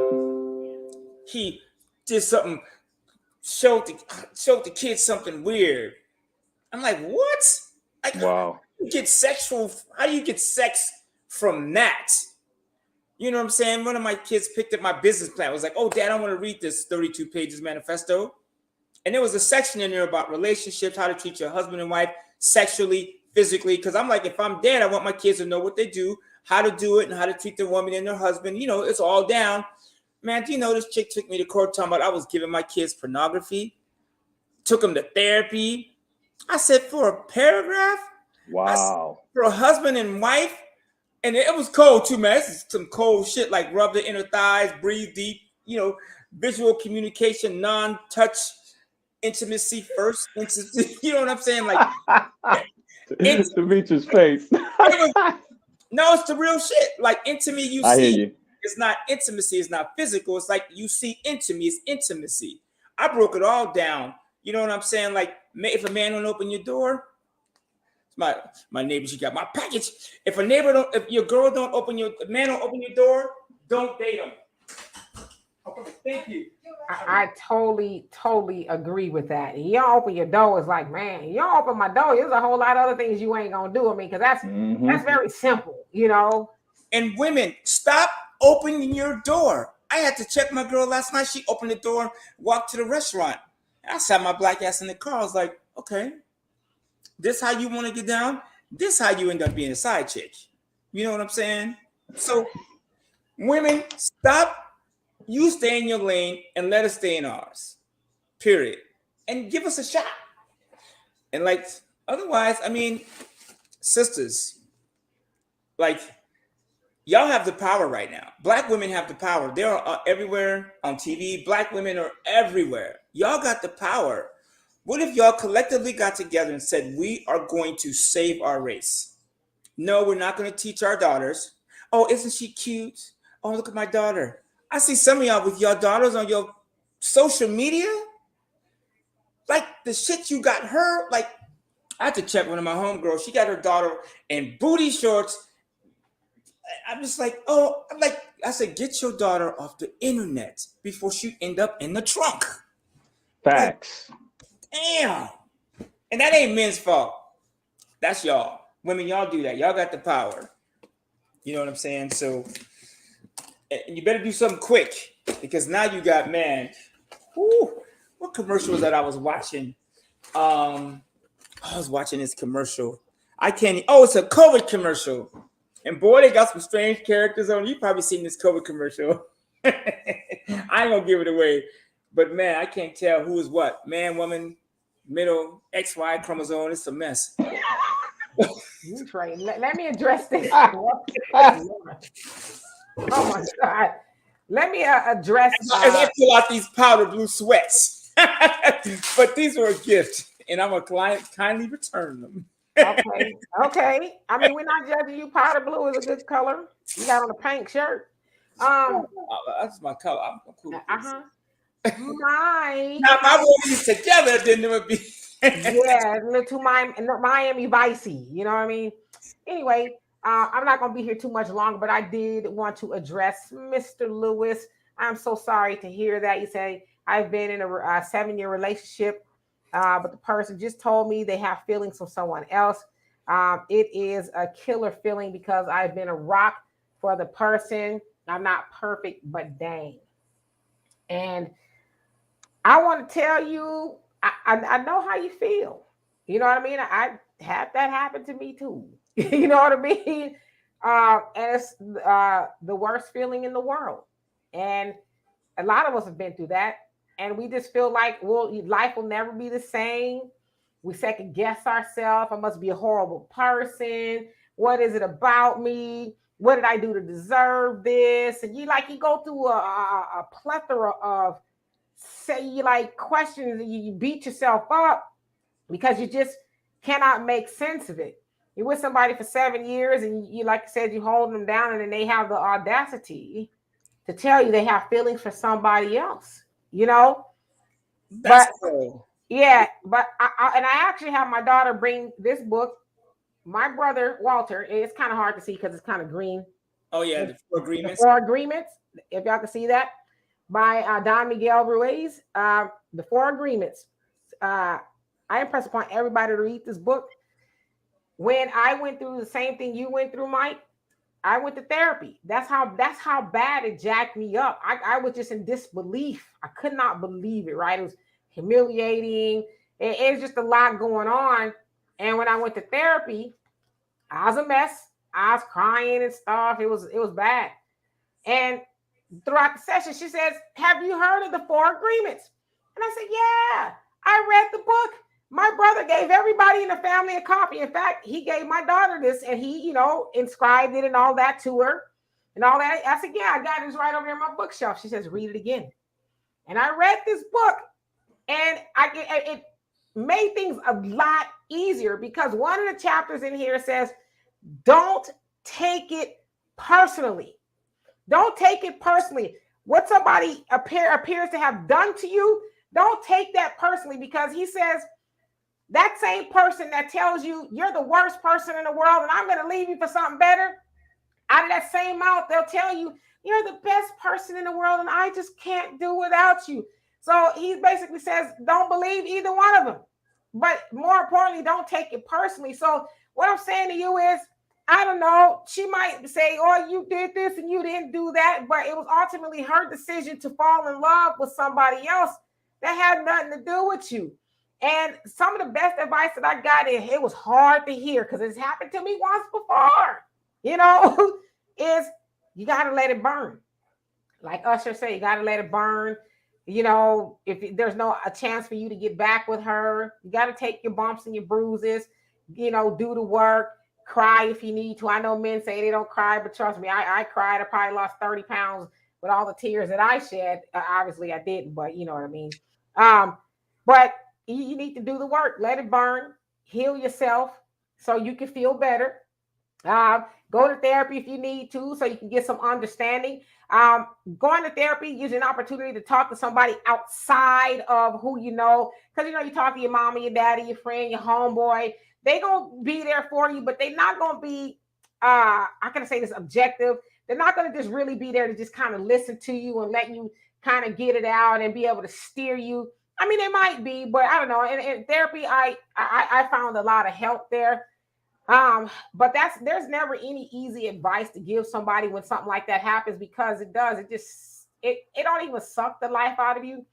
B: he did something, showed the kids something weird. I'm like, what? Like,
D: wow.
B: How do you get sex from that? You know what I'm saying? One of my kids picked up my business plan. It was like, oh, Dad, I want to read this 32 pages manifesto. And there was a section in there about relationships, how to treat your husband and wife sexually, physically. Because I'm like, if I'm dead, I want my kids to know what they do, how to do it, and how to treat their woman and their husband. It's all down. Man, do you know this chick took me to court talking about I was giving my kids pornography, took them to therapy. I said, for a paragraph?
D: Wow.
B: For a husband and wife? And it was cold too, man. This is some cold shit, like rub the inner thighs, breathe deep, visual communication, non-touch intimacy first. You know what I'm saying? Like,
D: it's Demetra's face.
B: No, it's the real shit. Like, intimacy,
D: I hear you.
B: It's not intimacy. It's not physical. It's like you see intimacy. It's intimacy. I broke it all down. You know what I'm saying? Like, if a man don't open your door, my neighbor, she got my package. If your girl don't open your man don't open your door, don't date him. Okay, thank you.
A: I totally agree with that. You don't open your door, it's like, man, you don't open my door. There's a whole lot of other things you ain't gonna do. I mean, because that's very simple,
B: And women, stop opening your door. I had to check my girl last night. She opened the door, walked to the restaurant. I sat my black ass in the car. I was like, okay, this how you want to get down? This how you end up being a side chick. You know what I'm saying? So, women, stop. You stay in your lane and let us stay in ours. Period. And give us a shot. And like, otherwise, I mean, sisters, like, y'all have the power right now. Black women have the power. They're everywhere on TV. Black women are everywhere. Y'all got the power. What if y'all collectively got together and said, we are going to save our race? No, we're not going to teach our daughters. Oh, isn't she cute? Oh, look at my daughter. I see some of y'all with your daughters on your social media. Like the shit you got her. Like, I had to check one of my homegirls. She got her daughter in booty shorts. I'm just like, I said, get your daughter off the internet before she end up in the trunk.
D: Facts.
B: Like, damn. And that ain't men's fault. That's y'all. Women, y'all do that. Y'all got the power. You know what I'm saying? So you better do something quick because now you got, man, what commercial was that I was watching? I was watching this commercial. It's a COVID commercial. And boy, they got some strange characters on. You've probably seen this COVID commercial. I ain't gonna give it away. But man, I can't tell who is what. Man, woman, middle, XY chromosome. It's a mess.
A: You train. Let me address this. Oh my God. Let me address.
B: As I pull out these powder blue sweats. But these were a gift. And I'm a client kindly return them.
A: Okay. I mean, we're not judging you. Powder blue is a good color. You got on a pink shirt.
B: That's my color. I'm cool with this.
A: Now,
B: if I wore these together, then it would be.
A: Yeah, a little too Miami Vicey. You know what I mean? Anyway, I'm not going to be here too much longer, but I did want to address Mr. Lewis. I'm so sorry to hear that. You say, I've been in a 7-year relationship, but the person just told me they have feelings for someone else. It is a killer feeling because I've been a rock for the person. I'm not perfect, but dang. And I want to tell you, I know how you feel. You know what I mean? I had that happen to me too. You know what I mean? And it's the worst feeling in the world. And a lot of us have been through that. And we just feel like, well, life will never be the same. We second guess ourselves. I must be a horrible person. What is it about me? What did I do to deserve this? And you go through a plethora of questions, and you beat yourself up because you just cannot make sense of it. You're with somebody for 7 years, and you like I said, you hold them down, and then they have the audacity to tell you they have feelings for somebody else. You know,
B: That's cool.
A: Yeah, but I actually have my daughter bring this book. My brother Walter. It's kind of hard to see because it's kind of green.
B: Oh yeah, the Four Agreements.
A: The Four Agreements. If y'all can see that, by Don Miguel Ruiz. The Four Agreements. I impress upon everybody to read this book. When I went through the same thing you went through, Mike, I went to therapy. That's how bad it jacked me up. I was just in disbelief. I could not believe it, right? It was humiliating. It was just a lot going on. And when I went to therapy, I was a mess. I was crying and stuff. It was bad. And throughout the session, she says, "Have you heard of the Four Agreements?" And I said, "Yeah, I read the book. My brother gave everybody in the family a copy. In fact, he gave my daughter this, and he, inscribed it and all that to her and all that." I said, "Yeah, I got it. It's right over there on my bookshelf." She says, "Read it again." And I read this book, and it made things a lot easier because one of the chapters in here says, don't take it personally. Don't take it personally. What somebody appears to have done to you, don't take that personally, because he says that same person that tells you you're the worst person in the world and I'm going to leave you for something better, out of that same mouth, they'll tell you you're the best person in the world and I just can't do without you. So he basically says, don't believe either one of them. But more importantly, don't take it personally. So what I'm saying to you is, I don't know, she might say, "Oh, you did this and you didn't do that," but it was ultimately her decision to fall in love with somebody else that had nothing to do with you. And some of the best advice that I got, it was hard to hear because it's happened to me once before, is you got to let it burn. Like Usher said, you got to let it burn. If there's a chance for you to get back with her, you got to take your bumps and your bruises, do the work, cry if you need to. I know men say they don't cry, but trust me, I cried. I probably lost 30 pounds with all the tears that I shed. Obviously I didn't, but you know what I mean? But you need to do the work, let it burn, heal yourself so you can feel better. Go to therapy if you need to, so you can get some understanding. Going to therapy gives you an opportunity to talk to somebody outside of who you know. Because, you talk to your mama, your daddy, your friend, your homeboy. They're going to be there for you, but they're not going to be, I can say this, objective. They're not going to just really be there to just kind of listen to you and let you kind of get it out and be able to steer you. I mean, they might be, but I don't know. In therapy, I found a lot of help there. But there's never any easy advice to give somebody when something like that happens, because it don't even suck the life out of you.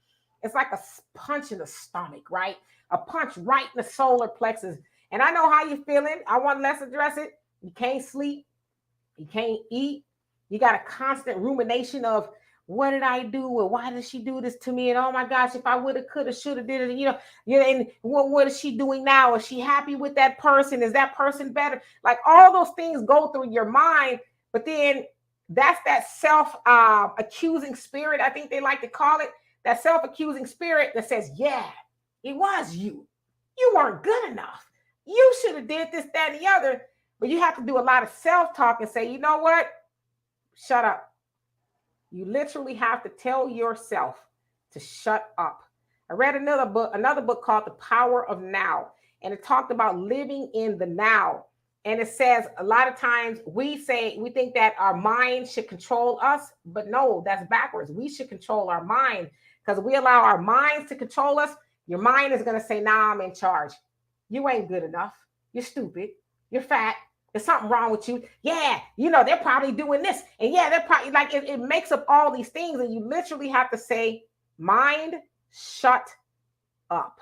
A: It's like a punch in the stomach, right? A punch right in the solar plexus. And I know how you're feeling. Let's address it. You can't sleep. You can't eat. You got a constant rumination of, what did I do? And why did she do this to me? And oh my gosh, if I would have, could have, should have, did it, and what is she doing now? Is she happy with that person? Is that person better? Like, all those things go through your mind, but then that's that self-accusing spirit, I think they like to call it, that self-accusing spirit that says, yeah, it was you. You weren't good enough. You should have did this, that, and the other. But you have to do a lot of self-talk and say, you know what? Shut up. You literally have to tell yourself to shut up. I read another book called The Power of Now, and it talked about living in the now. And it says a lot of times we think that our mind should control us, but no, that's backwards. We should control our mind, because if we allow our minds to control us, your mind is going to say, nah, I'm in charge. You ain't good enough. You're stupid. You're fat. There's something wrong with you. Yeah, they're probably doing this. And yeah, they're probably like, it makes up all these things. And you literally have to say, mind, shut up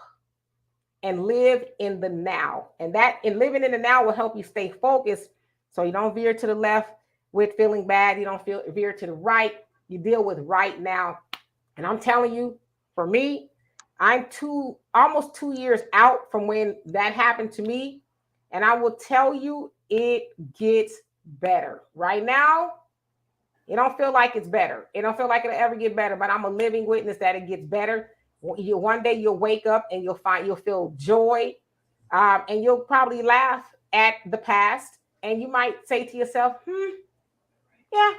A: and live in the now. And living in the now will help you stay focused, so you don't veer to the left with feeling bad. You don't veer to the right. You deal with right now. And I'm telling you, for me, I'm almost 2 years out from when that happened to me. And I will tell you, it gets better. Right now, it don't feel like it's better. It don't feel like it'll ever get better, but I'm a living witness that it gets better. One day you'll wake up and you'll feel joy, and you'll probably laugh at the past, and you might say to yourself, yeah,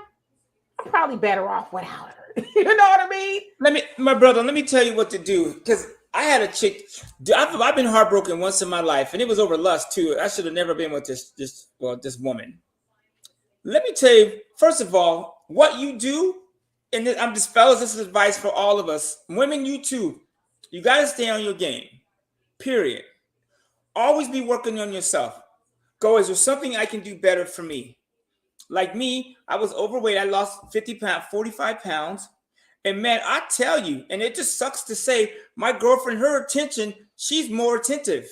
A: I'm probably better off without her. You know what I mean?
B: Let me tell you what to do, because I had a chick. I've been heartbroken once in my life, and it was over lust too. I should have never been with this woman. Let me tell you, first of all, what you do, and I'm just, fellas, this is advice for all of us. Women, you too. You got to stay on your game. Period. Always be working on yourself. Go, is there something I can do better for me? Like me, I was overweight. I lost 45 pounds. And man, I tell you, and it just sucks to say, my girlfriend, her attention, she's more attentive.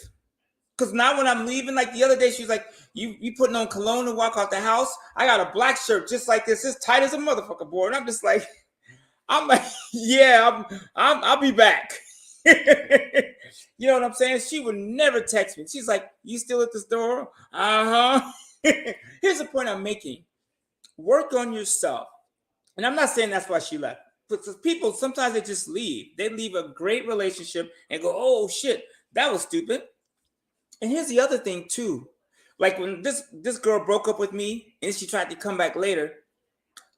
B: Because now when I'm leaving, like the other day, she was like, you putting on cologne to walk out the house? I got a black shirt just like this. It's tight as a motherfucker, boy. And I'm just like, yeah, I'll be back. You know what I'm saying? She would never text me. She's like, you still at the store? Uh-huh. Here's the point I'm making. Work on yourself. And I'm not saying that's why she left. But people, sometimes they just leave. They leave a great relationship and go, oh, shit, that was stupid. And here's the other thing, too. Like when this girl broke up with me and she tried to come back later,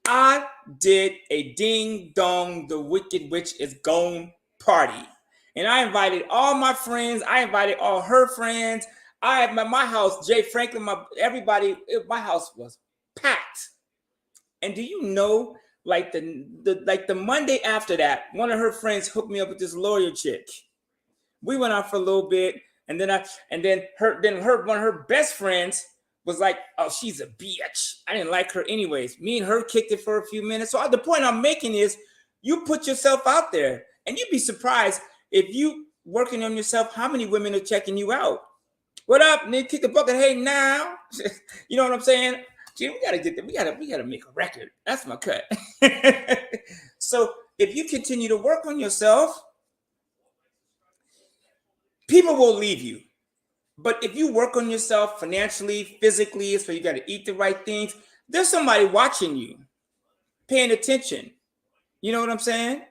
B: I did a ding dong, the wicked witch is gone party. And I invited all my friends. I invited all her friends. I had my house, Jay Franklin, everybody, my house was packed. And do you know, like the Monday after that, one of her friends hooked me up with this lawyer chick. We went out for a little bit, and then one of her best friends was like, oh, she's a bitch. I didn't like her anyways. Me and her kicked it for a few minutes. So the point I'm making is, you put yourself out there, and you'd be surprised if you working on yourself, how many women are checking you out. What up, nigga? Kick the bucket. Hey, now. You know what I'm saying? Gee, we gotta get there. We gotta make a record. That's my cut. So if you continue to work on yourself, people will leave you. But if you work on yourself financially, physically, so you got to eat the right things, there's somebody watching you, paying attention. You know what I'm saying?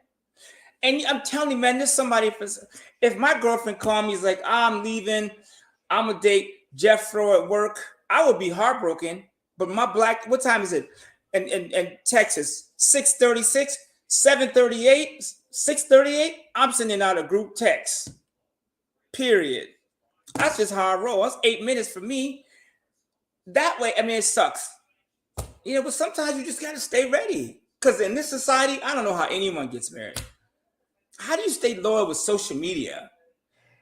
B: And I'm telling you, man, there's somebody. If my girlfriend called me, is like, I'm leaving, I'm gonna date Jeff Fro at work, I would be heartbroken. But what time is it? In Texas, 6:36, 7:38, 6:38. I'm sending out a group text. Period. That's just how I roll. That's 8 minutes for me. That way, I mean, it sucks. But sometimes you just got to stay ready. Because in this society, I don't know how anyone gets married. How do you stay loyal with social media?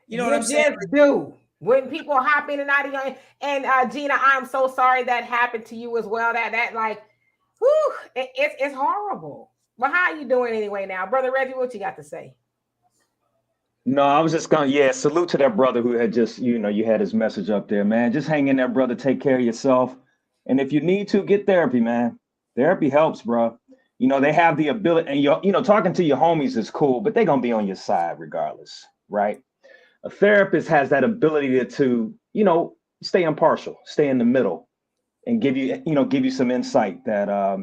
B: You know what I'm saying?
A: You just do. When people hop in and out of your, and Gina, I'm so sorry that happened to you as well. That like, whew, it's horrible. But how are you doing anyway now, Brother Reggie? What you got to say?
D: No, I was just gonna, salute to that brother who had just, you had his message up there, man. Just hang in there, brother. Take care of yourself. And if you need to, get therapy, man. Therapy helps, bro. They have the ability, and talking to your homies is cool, but they're gonna be on your side regardless, right? A therapist has that ability to, stay impartial, stay in the middle, and give you some insight that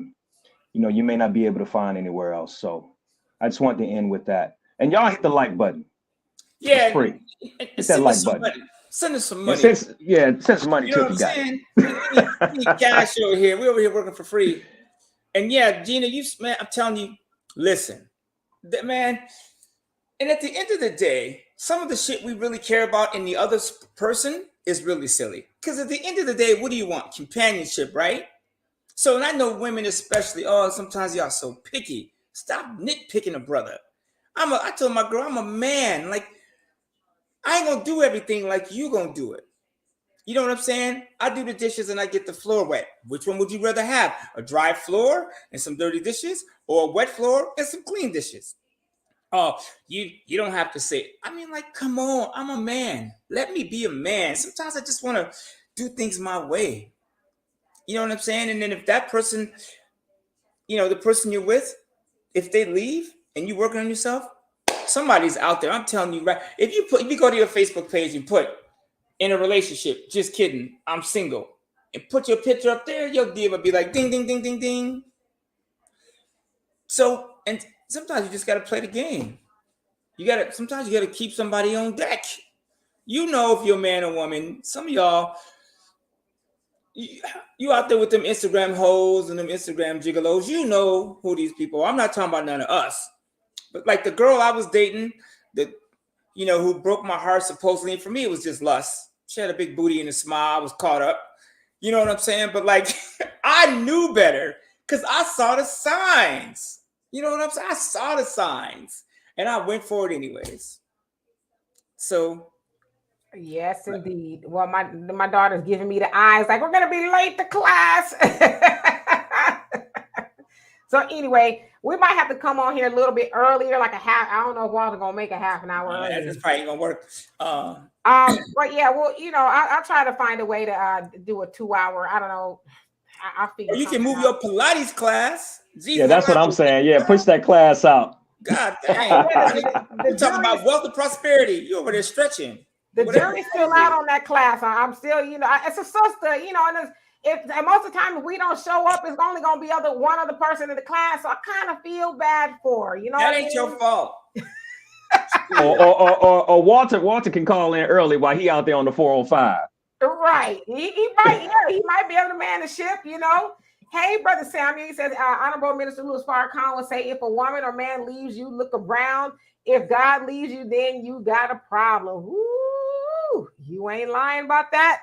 D: you may not be able to find anywhere else. So I just wanted to end with that. And y'all hit the like button.
B: Yeah,
D: it's free. Hit that like button.
B: Send us some money.
D: Send some money
B: You know
D: too.
B: what I'm saying? We need cash over here. We're over here working for free. And yeah, Gina, man, I'm telling you, listen, man. And at the end of the day, some of the shit we really care about in the other person is really silly. Because at the end of the day, what do you want? Companionship, right? So, and I know women especially, sometimes y'all so picky. Stop nitpicking a brother. I told my girl, I'm a man. Like, I ain't gonna do everything like you gonna do it. You know what I'm saying? I do the dishes and I get the floor wet. Which one would you rather have? A dry floor and some dirty dishes, or a wet floor and some clean dishes? Oh, you don't have to say. I mean, like, come on, I'm a man. Let me be a man. Sometimes I just want to do things my way. You know what I'm saying? And then if that person, the person you're with, if they leave and you're working on yourself, somebody's out there. I'm telling you, right? If you go to your Facebook page and put in a relationship, just kidding, I'm single, and put your picture up there, your DM would be like ding, ding, ding, ding, ding. So, and sometimes you just got to play the game. Sometimes you got to keep somebody on deck. If you're a man or woman, some of y'all, you out there with them Instagram hoes and them Instagram gigolos, you know who these people are. I'm not talking about none of us. But like the girl I was dating, who broke my heart supposedly, and for me, it was just lust. She had a big booty and a smile. I was caught up. You know what I'm saying? But like, I knew better because I saw the signs. You know what I'm saying? I saw the signs and I went for it anyways. So.
A: Yes, indeed. Well, my daughter's giving me the eyes like, we're going to be late to class. So anyway, we might have to come on here a little bit earlier, like I don't know if Walter's going to make a half an hour earlier.
B: That's probably going to work.
A: But yeah, well, I'll try to find a way to do a 2 hour. I don't know. I'll figure.
B: You can move your Pilates class.
D: Jesus, that's what I'm saying. Yeah, push that class out.
B: God dang. You're talking about wealth and prosperity. You over there stretching.
A: The jury's still out on that class. I'm still, it's a sister, and most of the time if we don't show up, it's only going to be one other person in the class. So I kind of feel bad for her,
B: That ain't your fault.
D: or Walter can call in early while he out there on the 405.
A: Right. He might be able to man the ship, Hey, Brother Samuel, he says, Honorable Minister Louis Farrakhan would say, if a woman or man leaves you, look around. If God leaves you, then you got a problem. Woo! You ain't lying about that.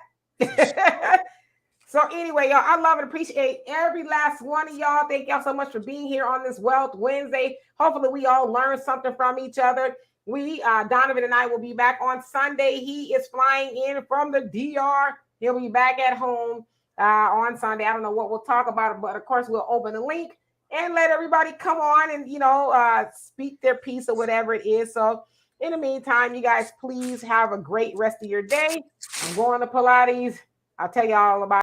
A: So anyway, y'all, I love and appreciate every last one of y'all. Thank y'all so much for being here on this Wealth Wednesday. Hopefully we all learned something from each other. Donovan and I will be back on Sunday. He is flying in from the DR. He'll be back at home on Sunday. I don't know what we'll talk about, but of course we'll open the link and let everybody come on and, speak their piece or whatever it is. So in the meantime, you guys, please have a great rest of your day. I'm going to Pilates. I'll tell you all about